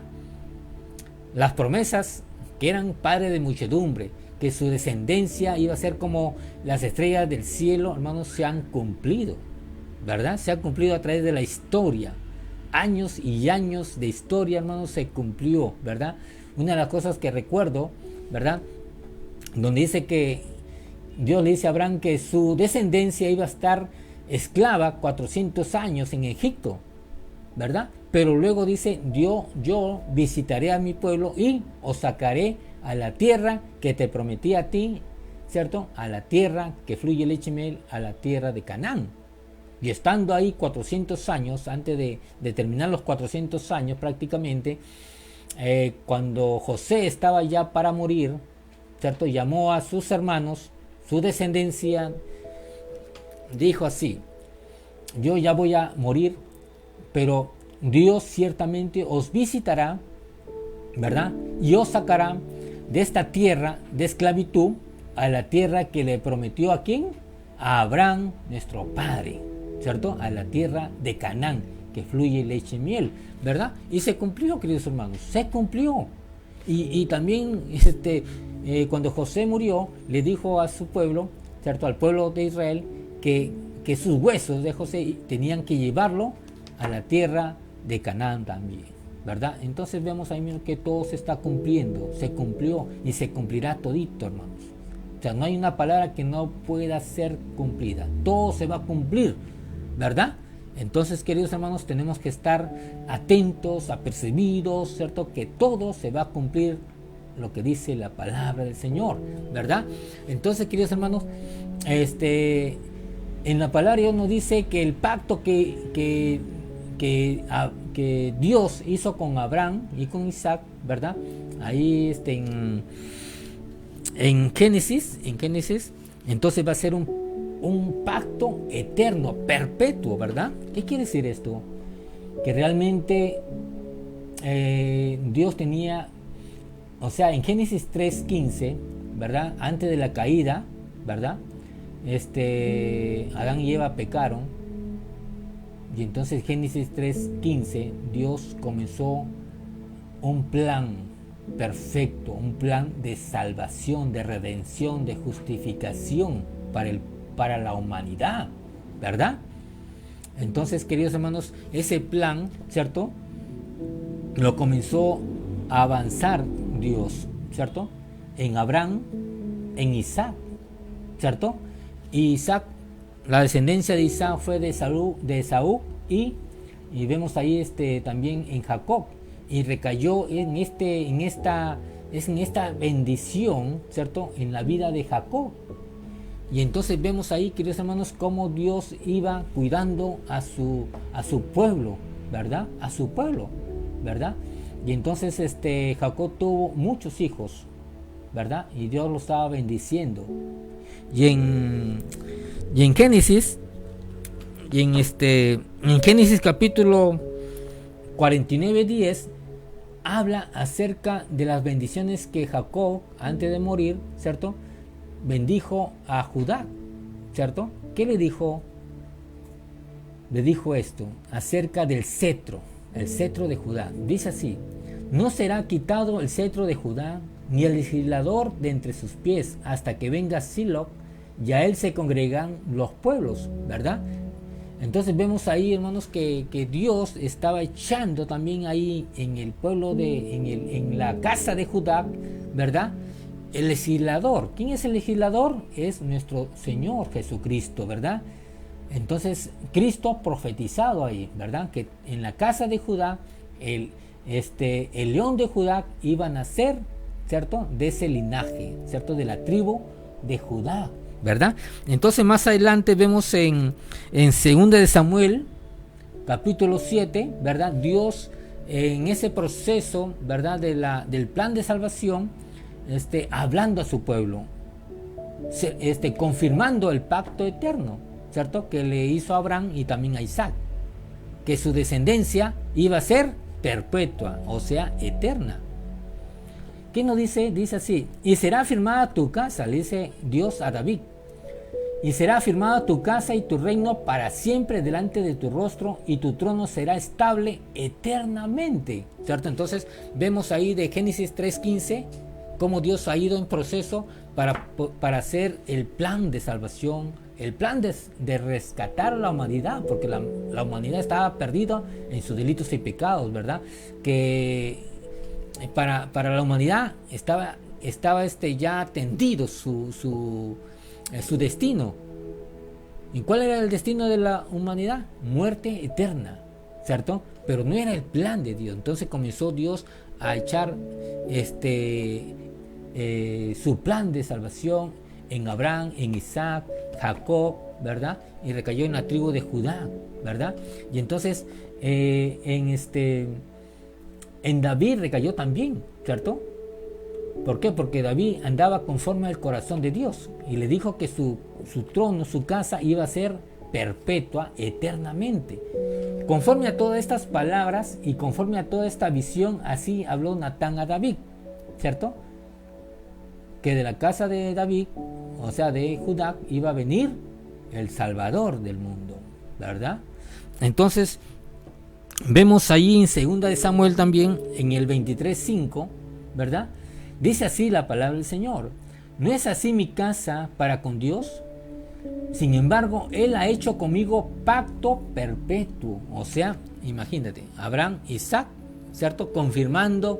Las promesas que eran padre de muchedumbre, que su descendencia iba a ser como las estrellas del cielo, hermanos, se han cumplido, ¿verdad? Se ha cumplido a través de la historia. Años y años de historia, hermanos, se cumplió, ¿verdad? Una de las cosas que recuerdo, ¿verdad? Donde dice que Dios le dice a Abraham que su descendencia iba a estar esclava 400 años en Egipto, ¿verdad? Pero luego dice, yo visitaré a mi pueblo y os sacaré a la tierra que te prometí a ti, ¿cierto? A la tierra que fluye leche y miel, a la tierra de Canaán. Y estando ahí 400 años, antes de terminar los 400 años prácticamente, cuando José estaba ya para morir, ¿cierto? Llamó a sus hermanos, su descendencia, dijo así, yo ya voy a morir, pero Dios ciertamente os visitará, ¿verdad? Y os sacará de esta tierra de esclavitud a la tierra que le prometió ¿a quién? A Abraham, nuestro padre, ¿cierto? A la tierra de Canaán, que fluye leche y miel, ¿verdad? Y se cumplió, queridos hermanos, se cumplió. Y también cuando José murió, le dijo a su pueblo, ¿cierto? Al pueblo de Israel, que sus huesos de José tenían que llevarlo a la tierra de Canaán también, ¿verdad? Entonces vemos ahí mismo que todo se está cumpliendo, se cumplió y se cumplirá todito, hermanos. O sea, no hay una palabra que no pueda ser cumplida, todo se va a cumplir, ¿verdad? Entonces, queridos hermanos, tenemos que estar atentos, apercibidos, ¿cierto? Que todo se va a cumplir lo que dice la palabra del Señor, ¿verdad? Entonces, queridos hermanos, en la palabra Dios nos dice que el pacto que Dios hizo con Abraham y con Isaac, ¿verdad? Ahí en Génesis, entonces va a ser un pacto eterno, perpetuo, ¿verdad? ¿Qué quiere decir esto? Que realmente Dios tenía, o sea, en Génesis 3:15, ¿verdad? Antes de la caída, ¿verdad? Adán y Eva pecaron, y entonces Génesis 3:15 Dios comenzó un plan perfecto, un plan de salvación, de redención, de justificación para la humanidad, ¿verdad? Entonces, queridos hermanos, ese plan, ¿cierto? Lo comenzó a avanzar Dios, ¿cierto? En Abraham, en Isaac, ¿cierto? Y Isaac, la descendencia de Isaac fue de Esaú y vemos ahí también en Jacob, y recayó en esta bendición, ¿cierto? En la vida de Jacob. Y entonces vemos ahí, queridos hermanos, cómo Dios iba cuidando a su pueblo, ¿verdad? A su pueblo, ¿verdad? Y entonces Jacob tuvo muchos hijos, ¿verdad? Y Dios lo estaba bendiciendo. Y en Génesis, en Génesis capítulo 49:10 habla acerca de las bendiciones que Jacob, antes de morir, ¿cierto?, bendijo a Judá, ¿cierto? ¿Qué le dijo? Le dijo esto acerca del cetro, el cetro de Judá. Dice así: no será quitado el cetro de Judá, ni el legislador de entre sus pies, hasta que venga Silo, y a él se congregan los pueblos, ¿verdad? Entonces vemos ahí, hermanos, que Dios estaba echando también ahí en el pueblo en la casa de Judá, ¿verdad?, el legislador. ¿Quién es el legislador? Es nuestro Señor Jesucristo, ¿verdad? Entonces Cristo profetizado ahí, ¿verdad?, que en la casa de Judá el león de Judá iba a nacer, ¿cierto?, de ese linaje, ¿cierto?, de la tribu de Judá, ¿verdad? Entonces más adelante vemos en 2 de Samuel capítulo 7, ¿verdad?, Dios en ese proceso, ¿verdad?, del plan de salvación, hablando a su pueblo, confirmando el pacto eterno, ¿cierto?, que le hizo a Abraham y también a Isaac, que su descendencia iba a ser perpetua, o sea, eterna. ¿Qué nos dice? Dice así: y será firmada tu casa, le dice Dios a David, y será afirmada tu casa y tu reino para siempre delante de tu rostro, y tu trono será estable eternamente, ¿cierto? Entonces vemos ahí de Génesis 3:15 cómo Dios ha ido en proceso para hacer el plan de salvación, el plan de rescatar a la humanidad, porque la humanidad estaba perdida en sus delitos y pecados, ¿verdad? Que para la humanidad estaba ya tendido su destino. ¿Y cuál era el destino de la humanidad? Muerte eterna, ¿cierto? Pero no era el plan de Dios. Entonces comenzó Dios a echar su plan de salvación en Abraham, en Isaac, Jacob, ¿verdad? Y recayó en la tribu de Judá, ¿verdad? Y entonces en David recayó también, ¿cierto? ¿Por qué? Porque David andaba conforme al corazón de Dios y le dijo que su trono, su casa iba a ser perpetua eternamente. Conforme a todas estas palabras y conforme a toda esta visión, así habló Natán a David, ¿cierto? Que de la casa de David, o sea de Judá, iba a venir el Salvador del mundo, ¿verdad? Entonces vemos ahí en 2 de Samuel también, en el 23:5, ¿verdad? Dice así la palabra del Señor: ¿no es así mi casa para con Dios? Sin embargo, Él ha hecho conmigo pacto perpetuo. O sea, imagínate, Abraham, Isaac, ¿cierto? Confirmando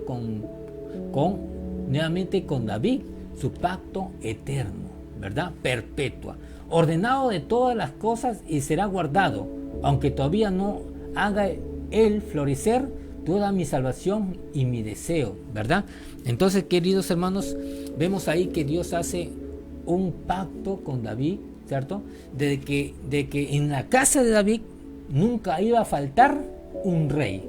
nuevamente con David su pacto eterno, ¿verdad? Perpetua. Ordenado de todas las cosas y será guardado, aunque todavía no haga Él florecer toda mi salvación y mi deseo, ¿verdad? Entonces, queridos hermanos, vemos ahí que Dios hace un pacto con David, ¿cierto? De que en la casa de David nunca iba a faltar un rey,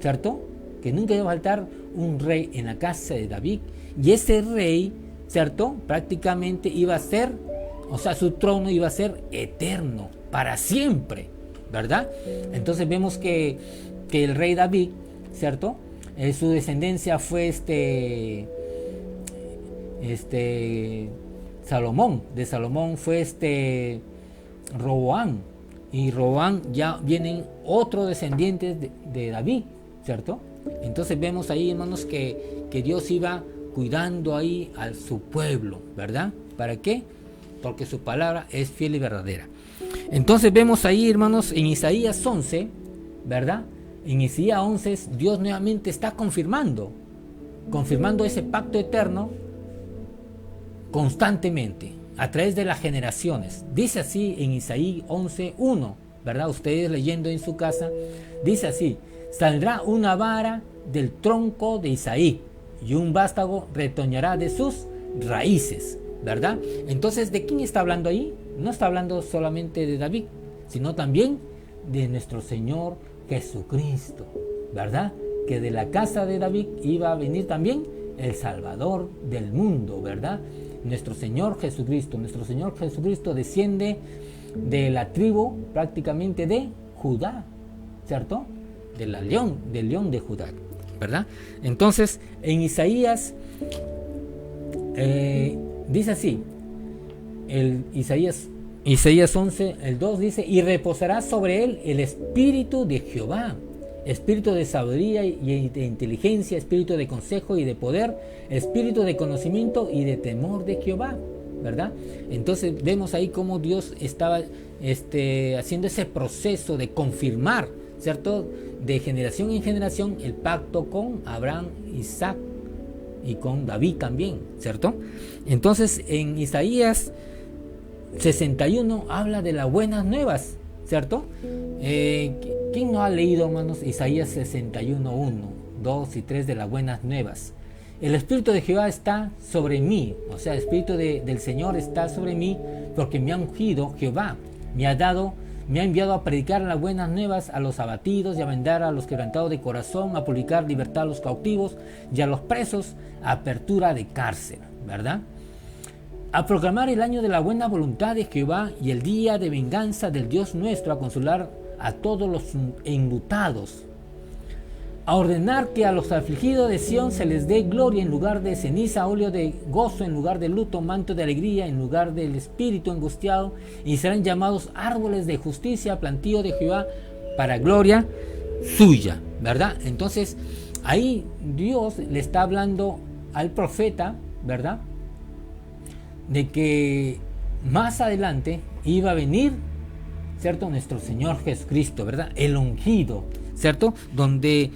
¿cierto? Que nunca iba a faltar un rey en la casa de David, y ese rey, ¿cierto? Prácticamente iba a ser, o sea, su trono iba a ser eterno, para siempre, ¿verdad? Entonces vemos que el rey David, ¿cierto? Su descendencia fue Salomón. De Salomón fue Roboam, y Roboam ya vienen otros descendientes de David, ¿cierto? Entonces vemos ahí, hermanos, que Dios iba cuidando ahí a su pueblo, ¿verdad? ¿Para qué? Porque su palabra es fiel y verdadera. Entonces vemos ahí, hermanos, en Isaías 11, ¿verdad? En Isaías 11 Dios nuevamente está confirmando ese pacto eterno constantemente a través de las generaciones. Dice así en Isaías 11:1, ¿verdad? Ustedes leyendo en su casa, dice así: saldrá una vara del tronco de Isaí y un vástago retoñará de sus raíces, ¿verdad? Entonces, ¿de quién está hablando ahí? No está hablando solamente de David, sino también de nuestro Señor Jesucristo, ¿verdad? Que de la casa de David iba a venir también el Salvador del mundo, ¿verdad? Nuestro Señor Jesucristo desciende de la tribu prácticamente de Judá, ¿cierto? Del león de Judá, ¿verdad? Entonces, en Isaías dice así, Isaías 11, el 2 dice: y reposará sobre él el espíritu de Jehová, espíritu de sabiduría y de inteligencia, espíritu de consejo y de poder, espíritu de conocimiento y de temor de Jehová, ¿verdad? Entonces vemos ahí cómo Dios estaba haciendo ese proceso de confirmar, ¿cierto? De generación en generación el pacto con Abraham, Isaac y con David también, ¿cierto? Entonces en Isaías 61 habla de las buenas nuevas, ¿cierto? ¿Quién no ha leído, hermanos, Isaías 61:1, 2 y 3 de las buenas nuevas? El Espíritu de Jehová está sobre mí, o sea, el Espíritu del Señor está sobre mí, porque me ha ungido Jehová, me ha enviado a predicar las buenas nuevas a los abatidos y a vendar a los quebrantados de corazón, a publicar libertad a los cautivos y a los presos, apertura de cárcel, ¿verdad? A proclamar el año de la buena voluntad de Jehová y el día de venganza del Dios nuestro, a consolar a todos los enlutados, a ordenar que a los afligidos de Sión se les dé gloria en lugar de ceniza, óleo de gozo en lugar de luto, manto de alegría en lugar del espíritu angustiado, y serán llamados árboles de justicia, plantío de Jehová para gloria suya, ¿verdad? Entonces ahí Dios le está hablando al profeta, ¿verdad?, de que más adelante iba a venir, ¿cierto?, nuestro Señor Jesucristo, ¿verdad?, el ungido, ¿cierto?, donde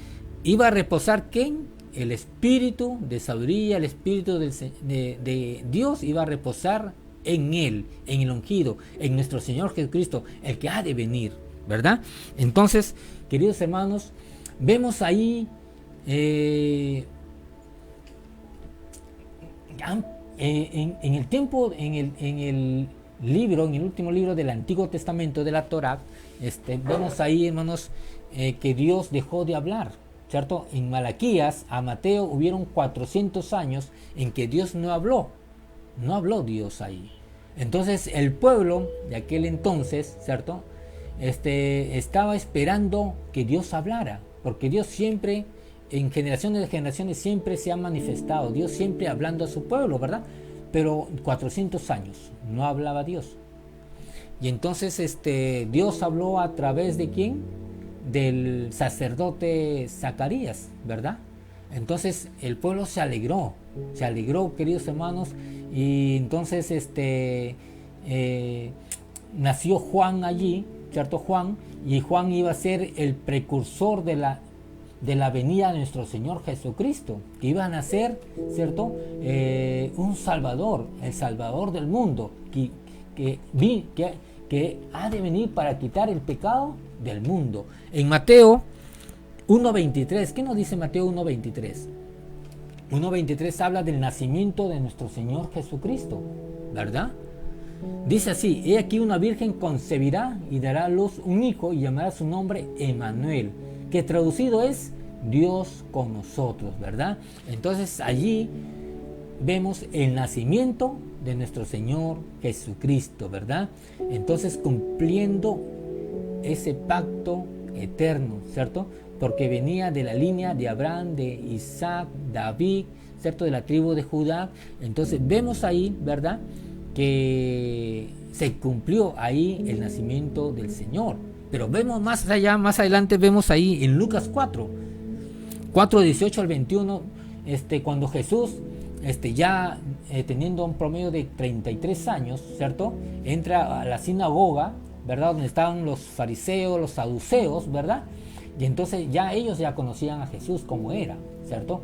iba a reposar ¿quién? El espíritu de sabiduría, el espíritu de Dios iba a reposar en él, en el ungido, en nuestro Señor Jesucristo, el que ha de venir, ¿verdad? Entonces, queridos hermanos, vemos ahí en el tiempo, en el libro, en el último libro del Antiguo Testamento de la Torá, vemos ahí, hermanos, que Dios dejó de hablar, ¿cierto? En Malaquías a Mateo hubieron 400 años en que Dios no habló Dios ahí. Entonces el pueblo de aquel entonces, ¿cierto?, estaba esperando que Dios hablara, porque Dios siempre, en generaciones de generaciones, siempre se ha manifestado, Dios siempre hablando a su pueblo, ¿verdad? Pero 400 años no hablaba Dios. Y entonces Dios habló a través de ¿quién? Del sacerdote Zacarías, ¿verdad? Entonces el pueblo se alegró, queridos hermanos, y entonces nació Juan allí, ¿cierto? Juan iba a ser el precursor de la venida de nuestro Señor Jesucristo, que iba a nacer, ¿cierto?, un Salvador, el Salvador del mundo, que ha de venir para quitar el pecado del mundo. En Mateo 1.23, ¿qué nos dice Mateo 1.23? 1.23 habla del nacimiento de nuestro Señor Jesucristo, ¿verdad? Dice así: he aquí una virgen concebirá y dará a luz un hijo y llamará su nombre Emmanuel, que traducido es Dios con nosotros, ¿verdad? Entonces allí vemos el nacimiento de nuestro Señor Jesucristo, ¿verdad? Entonces cumpliendo ese pacto eterno, ¿cierto? Porque venía de la línea de Abraham, de Isaac, David, ¿cierto?, de la tribu de Judá. Entonces vemos ahí, ¿verdad?, que se cumplió ahí el nacimiento del Señor. Pero vemos más allá, más adelante vemos ahí en Lucas 4:18 al 21, cuando Jesús, ya teniendo un promedio de 33 años, ¿cierto?, entra a la sinagoga, ¿verdad?, donde estaban los fariseos, los saduceos, ¿verdad? Y entonces ellos ya conocían a Jesús como era, ¿cierto?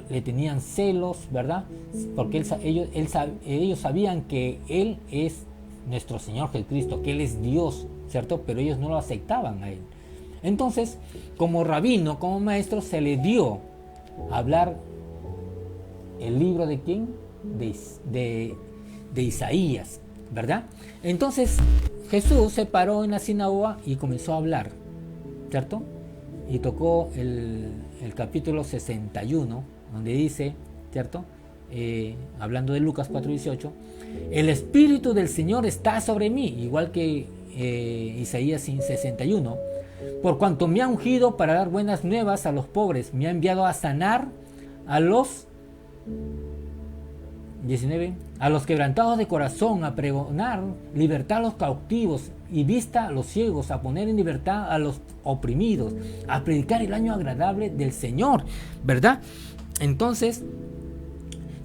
Le tenían celos, ¿verdad? Porque ellos sabían que Él es nuestro Señor Jesucristo, que Él es Dios, ¿cierto? Pero ellos no lo aceptaban a Él. Entonces, como rabino, como maestro, se le dio a hablar el libro de ¿quién? De Isaías, ¿verdad? Entonces Jesús se paró en la sinagoga y comenzó a hablar, ¿cierto? Y tocó el capítulo 61, donde dice, ¿cierto?, hablando de Lucas 4:18, el Espíritu del Señor está sobre mí, igual que Isaías 61, por cuanto me ha ungido para dar buenas nuevas a los pobres, me ha enviado a sanar a los 19, a los quebrantados de corazón, a pregonar libertad a los cautivos y vista a los ciegos, a poner en libertad a los oprimidos, a predicar el año agradable del Señor, ¿verdad? Entonces,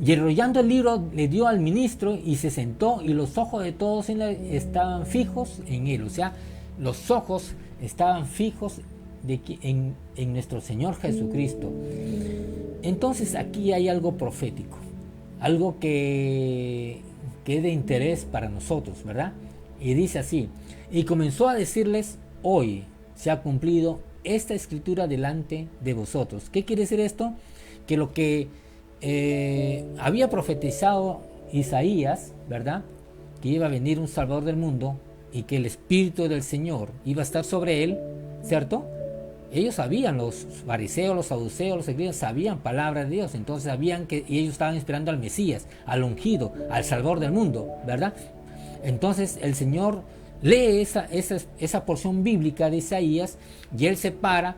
y enrollando el libro le dio al ministro y se sentó, y los ojos de todos estaban fijos en él, o sea, los ojos estaban fijos en nuestro Señor Jesucristo. Entonces aquí hay algo profético, algo que es de interés para nosotros, ¿verdad? Y dice así: y comenzó a decirles, hoy se ha cumplido esta escritura delante de vosotros. ¿Qué quiere decir esto? Que lo que había profetizado Isaías, ¿verdad?, que iba a venir un Salvador del mundo y que el Espíritu del Señor iba a estar sobre él, ¿cierto? Ellos sabían, los fariseos, los saduceos, los escribas sabían palabra de Dios, entonces sabían que ellos estaban esperando al Mesías, al ungido, al Salvador del mundo, ¿verdad? Entonces el Señor lee esa porción bíblica de Isaías y él se para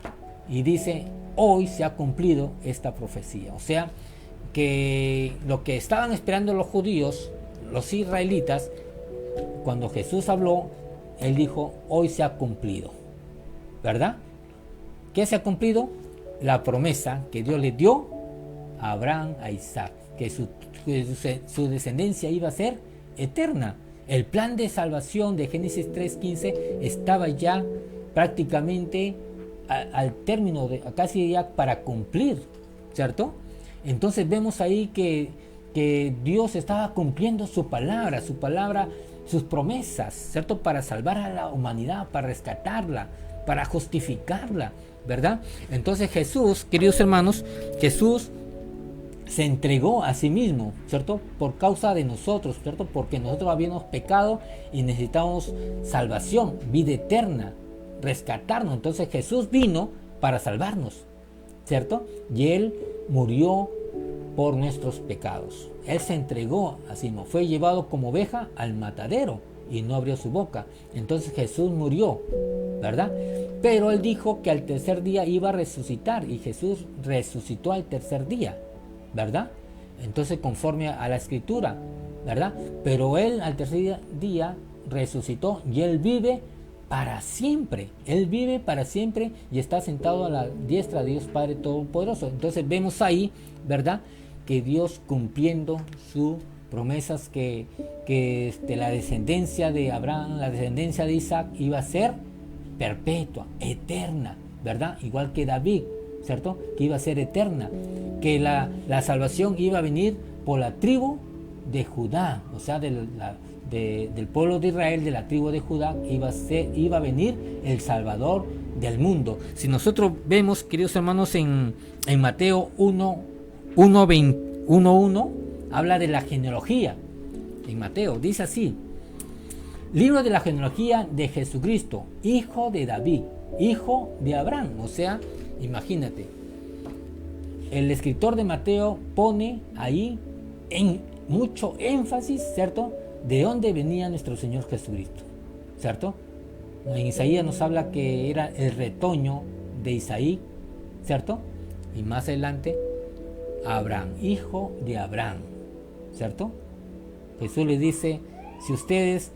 y dice, hoy se ha cumplido esta profecía. O sea, que lo que estaban esperando los judíos, los israelitas, cuando Jesús habló, él dijo, hoy se ha cumplido, ¿verdad? ¿Qué se ha cumplido? La promesa que Dios le dio a Abraham, a Isaac, que su descendencia iba a ser eterna. El plan de salvación de Génesis 3:15 estaba ya prácticamente al término, casi ya para cumplir, ¿cierto? Entonces vemos ahí que Dios estaba cumpliendo su palabra, sus promesas, ¿cierto? Para salvar a la humanidad, para rescatarla, para justificarla, ¿verdad? Entonces Jesús, queridos hermanos, Jesús se entregó a sí mismo, ¿cierto? Por causa de nosotros, ¿cierto? Porque nosotros habíamos pecado y necesitábamos salvación, vida eterna, rescatarnos. Entonces Jesús vino para salvarnos, ¿cierto? Y Él murió por nuestros pecados. Él se entregó a sí mismo, fue llevado como oveja al matadero y no abrió su boca. Entonces Jesús murió, ¿verdad? Pero Él dijo que al tercer día iba a resucitar y Jesús resucitó al tercer día, ¿verdad? Entonces conforme a la escritura, ¿verdad? Pero Él al tercer día resucitó y Él vive para siempre. Él vive para siempre y está sentado a la diestra de Dios Padre Todopoderoso. Entonces vemos ahí, ¿verdad?, que Dios cumpliendo sus promesas, que la descendencia de Abraham, la descendencia de Isaac iba a ser perpetua, eterna, ¿verdad? Igual que David, ¿cierto? Que iba a ser eterna, que la salvación iba a venir por la tribu de Judá, o sea, del pueblo de Israel, de la tribu de Judá, iba a venir el Salvador del mundo. Si nosotros vemos, queridos hermanos, en Mateo 1:1 habla de la genealogía. En Mateo dice así: libro de la genealogía de Jesucristo, hijo de David, hijo de Abraham. O sea, imagínate, el escritor de Mateo pone ahí en mucho énfasis, ¿cierto?, de dónde venía nuestro Señor Jesucristo, ¿cierto? En Isaías nos habla que era el retoño de Isaí, ¿cierto? Y más adelante, Abraham, hijo de Abraham, ¿cierto? Jesús le dice, si ustedes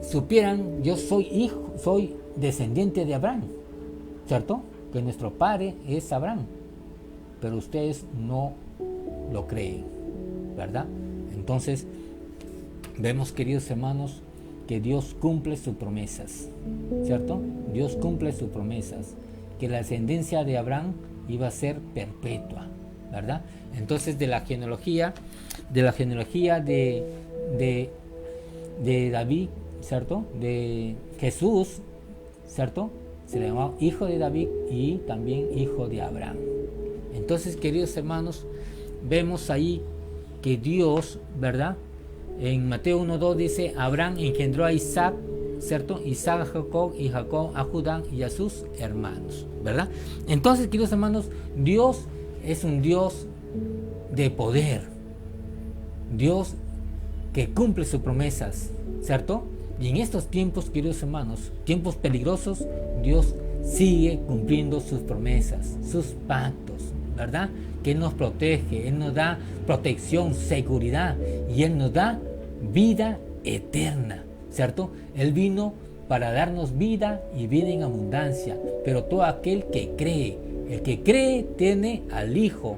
supieran, yo soy descendiente de Abraham, ¿cierto? Que nuestro padre es Abraham, pero ustedes no lo creen, ¿verdad? Entonces vemos, queridos hermanos, que Dios cumple sus promesas, ¿cierto? Dios cumple sus promesas, que la descendencia de Abraham iba a ser perpetua, ¿verdad? Entonces de la genealogía de David, ¿cierto?, de Jesús, ¿cierto?, se le llamaba hijo de David y también hijo de Abraham. Entonces, queridos hermanos, vemos ahí que Dios, ¿verdad?, en Mateo 1:2 dice, Abraham engendró a Isaac, ¿cierto?, Isaac a Jacob y Jacob a Judá y a sus hermanos, ¿verdad? Entonces, queridos hermanos, Dios es un Dios de poder, Dios que cumple sus promesas, ¿cierto? Y en estos tiempos, queridos hermanos, tiempos peligrosos, Dios sigue cumpliendo sus promesas, sus pactos, ¿verdad? Que Él nos protege, Él nos da protección, seguridad, y Él nos da vida eterna, ¿cierto? Él vino para darnos vida y vida en abundancia, pero todo aquel que cree, el que cree tiene al Hijo,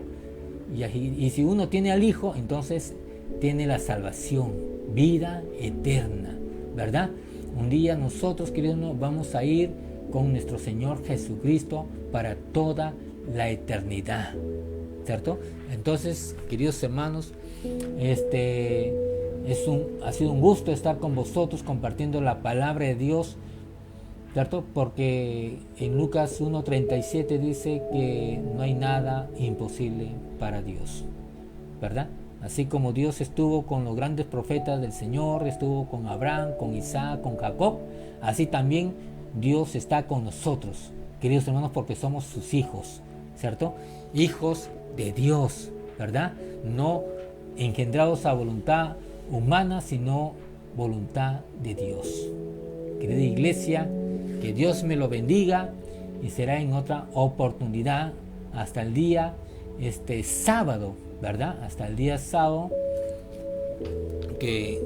y si uno tiene al Hijo, entonces tiene la salvación, vida eterna, ¿verdad? Un día nosotros, queridos, vamos a ir con nuestro Señor Jesucristo para toda la eternidad, ¿cierto? Entonces, queridos hermanos, ha sido un gusto estar con vosotros compartiendo la palabra de Dios, ¿cierto? Porque en Lucas 1:37 dice que no hay nada imposible para Dios, ¿verdad? Así como Dios estuvo con los grandes profetas del Señor, estuvo con Abraham, con Isaac, con Jacob, así también Dios está con nosotros, queridos hermanos, porque somos sus hijos, ¿cierto? Hijos de Dios, ¿verdad? No engendrados a voluntad humana, sino voluntad de Dios. Querida iglesia, que Dios me lo bendiga y será en otra oportunidad hasta el día sábado, ¿verdad? Hasta el día sábado, que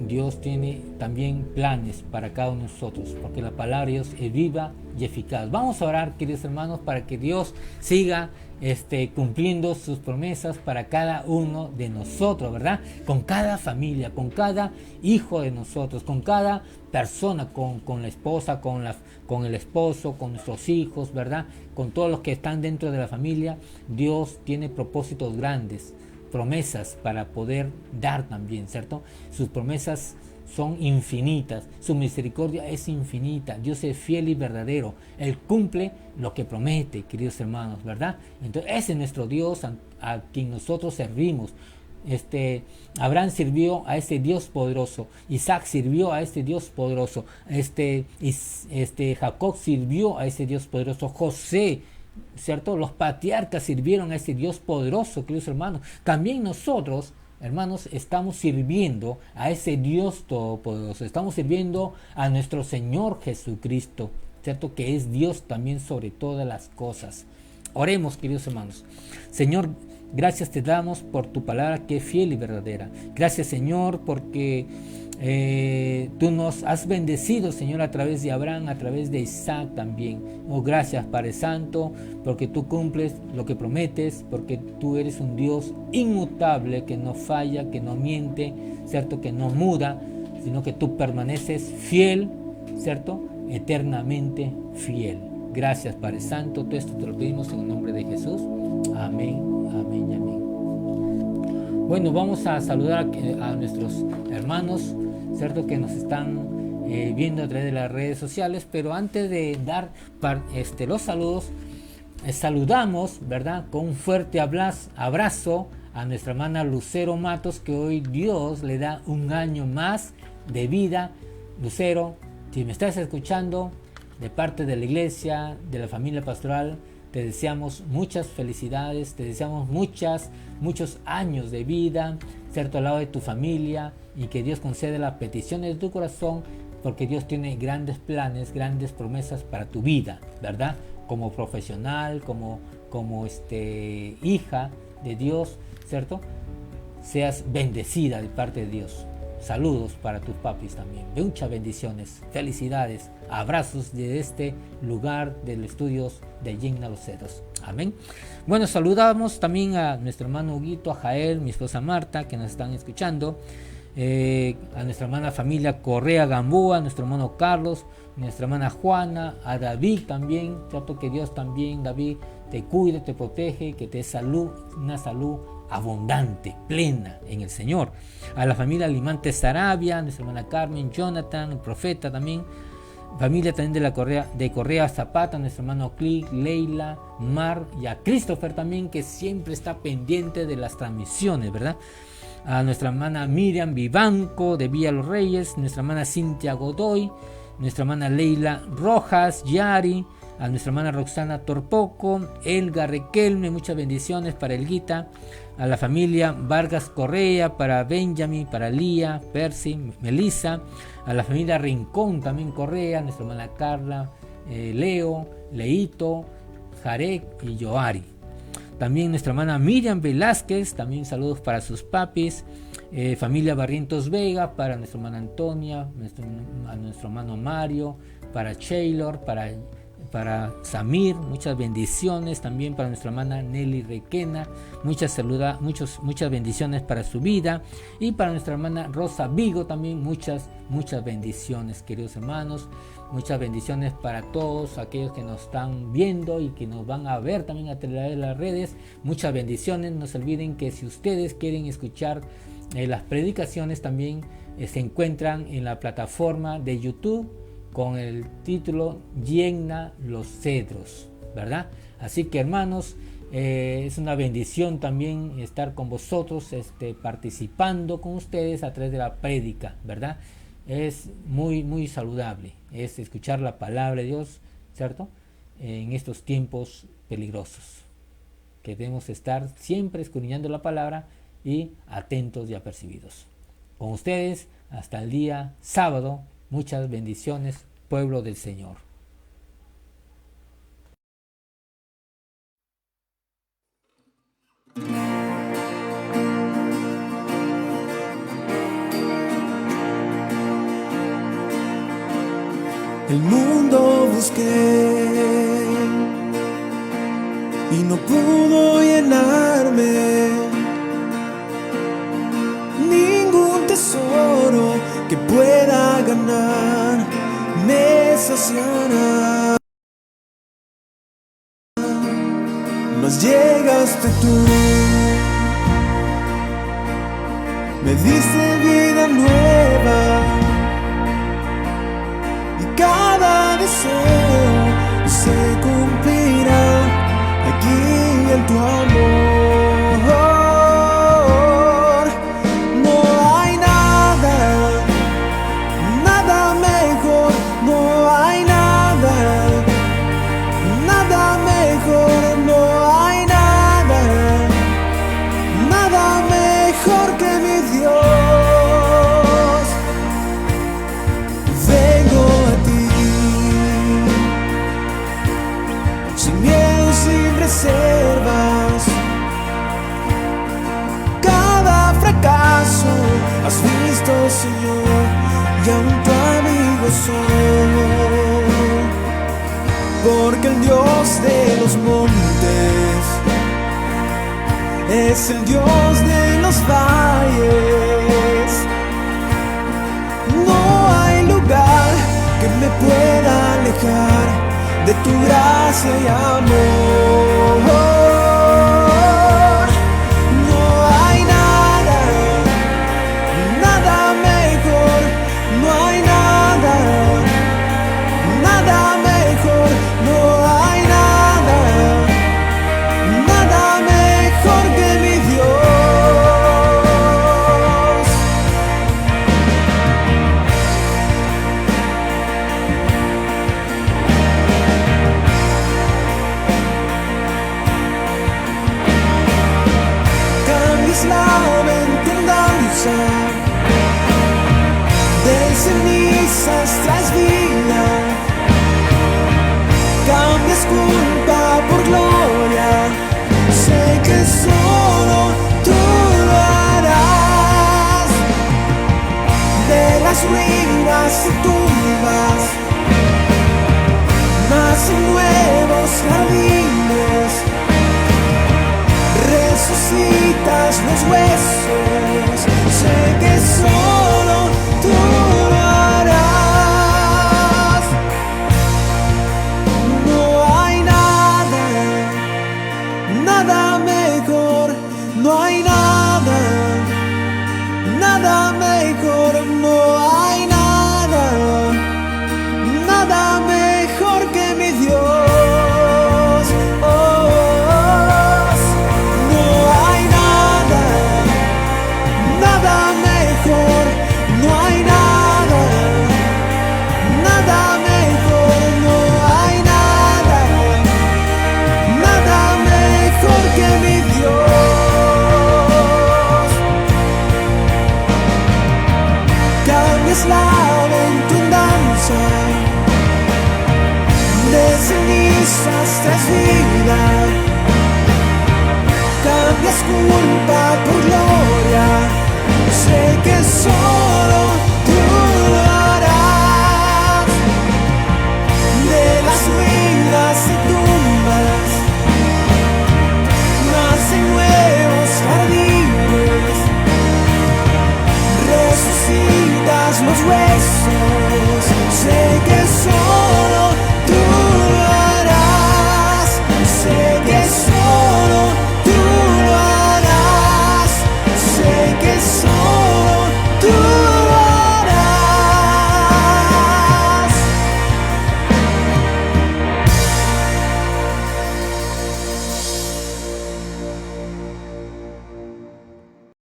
Dios tiene también planes para cada uno de nosotros, porque la palabra de Dios es viva y eficaz. Vamos a orar, queridos hermanos, para que Dios siga cumpliendo sus promesas para cada uno de nosotros, ¿verdad? Con cada familia, con cada hijo de nosotros, con cada persona, con la esposa, con el esposo, con nuestros hijos, ¿verdad? Con todos los que están dentro de la familia. Dios tiene propósitos grandes, promesas para poder dar también, ¿cierto? Sus promesas son infinitas, su misericordia es infinita, Dios es fiel y verdadero, Él cumple lo que promete, queridos hermanos, ¿verdad? Entonces ese es nuestro Dios a quien nosotros servimos. Abraham sirvió a ese Dios poderoso, Isaac sirvió a ese Dios poderoso, Jacob sirvió a ese Dios poderoso, José, ¿cierto? Los patriarcas sirvieron a ese Dios poderoso, queridos hermanos. También nosotros, hermanos, estamos sirviendo a ese Dios todopoderoso, estamos sirviendo a nuestro Señor Jesucristo, ¿cierto? Que es Dios también sobre todas las cosas. Oremos, queridos hermanos. Señor, gracias te damos por tu palabra que es fiel y verdadera. Gracias, Señor, porque tú nos has bendecido, Señor, a través de Abraham, a través de Isaac también. Oh, gracias, Padre Santo, porque tú cumples lo que prometes, porque tú eres un Dios inmutable, que no falla, que no miente, ¿cierto? Que no muda, sino que tú permaneces fiel, ¿cierto? Eternamente fiel. Gracias, Padre Santo. Todo esto te lo pedimos en el nombre de Jesús. Amén, amén y amén. Bueno, vamos a saludar a nuestros hermanos, ¿cierto? Que nos están viendo a través de las redes sociales, pero antes de dar los saludos, saludamos, ¿verdad? Con un fuerte abrazo a nuestra hermana Lucero Matos, que hoy Dios le da un año más de vida. Lucero, si me estás escuchando, de parte de la iglesia, de la familia pastoral, te deseamos muchas felicidades, te deseamos muchos años de vida, ¿cierto? Al lado de tu familia, y que Dios conceda las peticiones de tu corazón, porque Dios tiene grandes planes, grandes promesas para tu vida, ¿verdad? Como profesional, como hija de Dios, ¿cierto? Seas bendecida de parte de Dios. Saludos para tus papis también. Muchas bendiciones, felicidades, abrazos de este lugar del estudios de Yegna Los Cedros. Amén. Bueno, saludamos también a nuestro hermano Huguito, a Jael, mi esposa Marta, que nos están escuchando. A nuestra hermana familia Correa Gamboa, a nuestro hermano Carlos, nuestra hermana Juana, a David también. Trato que Dios también, David, te cuide, te protege, que te dé salud, una salud abundante, plena en el Señor. A la familia Limante Sarabia, nuestra hermana Carmen, Jonathan, el profeta también. Familia también de Correa Zapata, nuestro hermano Click, Leila, Mar, y a Christopher también, que siempre está pendiente de las transmisiones, ¿verdad? A nuestra hermana Miriam Vivanco de Villa Los Reyes, nuestra hermana Cintia Godoy, nuestra hermana Leila Rojas, Yari, a nuestra hermana Roxana Torpoco, Elga Requelme, muchas bendiciones para Elguita, a la familia Vargas Correa, para Benjamin, para Lía, Percy, Melissa, a la familia Rincón también Correa, nuestra hermana Carla, Leo, Leito, Jarek y Yoari. También nuestra hermana Miriam Velázquez, también saludos para sus papis. Familia Barrientos Vega, para nuestra hermana Antonia, a nuestro hermano Mario, para Shaylor, para Samir, muchas bendiciones también para nuestra hermana Nelly Requena, muchas bendiciones para su vida, y para nuestra hermana Rosa Vigo también muchas bendiciones, queridos hermanos. Muchas bendiciones para todos aquellos que nos están viendo y que nos van a ver también a través de las redes. Muchas bendiciones. No se olviden que si ustedes quieren escuchar las predicaciones, también se encuentran en la plataforma de YouTube con el título Yegna Los Cedros, ¿verdad? Así que, hermanos, es una bendición también estar con vosotros, participando con ustedes a través de la prédica, ¿verdad? Es muy saludable, es escuchar la palabra de Dios, ¿cierto? En estos tiempos peligrosos. que debemos estar siempre escudriñando la palabra y atentos y apercibidos. Con ustedes hasta el día sábado. Muchas bendiciones, pueblo del Señor. El mundo busqué y no pudo llenarme. Ningún tesoro que pueda ganar me saciará. Mas llegaste tú, me diste vida nueva. Cada deseo se cumplirá aquí en tu amor. No hay nada, nada mejor. No hay nada, nada mejor. No hay nada, nada mejor que mi Dios. Cada fracaso has visto, Señor, y aún tu amigo soy. Porque el Dios de los montes es el Dios de los valles. No hay lugar que me pueda alejar de tu gracia y amor. De cenizas tras vida, cambias culpa por gloria. Sé que solo tú lo harás. De las ruinas y tumbas nacen nuevos jardines. Resucitas los huesos. Sé que solo tú lo harás. No hay nada, nada mejor. No hay nada, nada mejor. No hay nada, nada mejor que mi Dios. La abundancia de cenizas tras vida, cambias culpa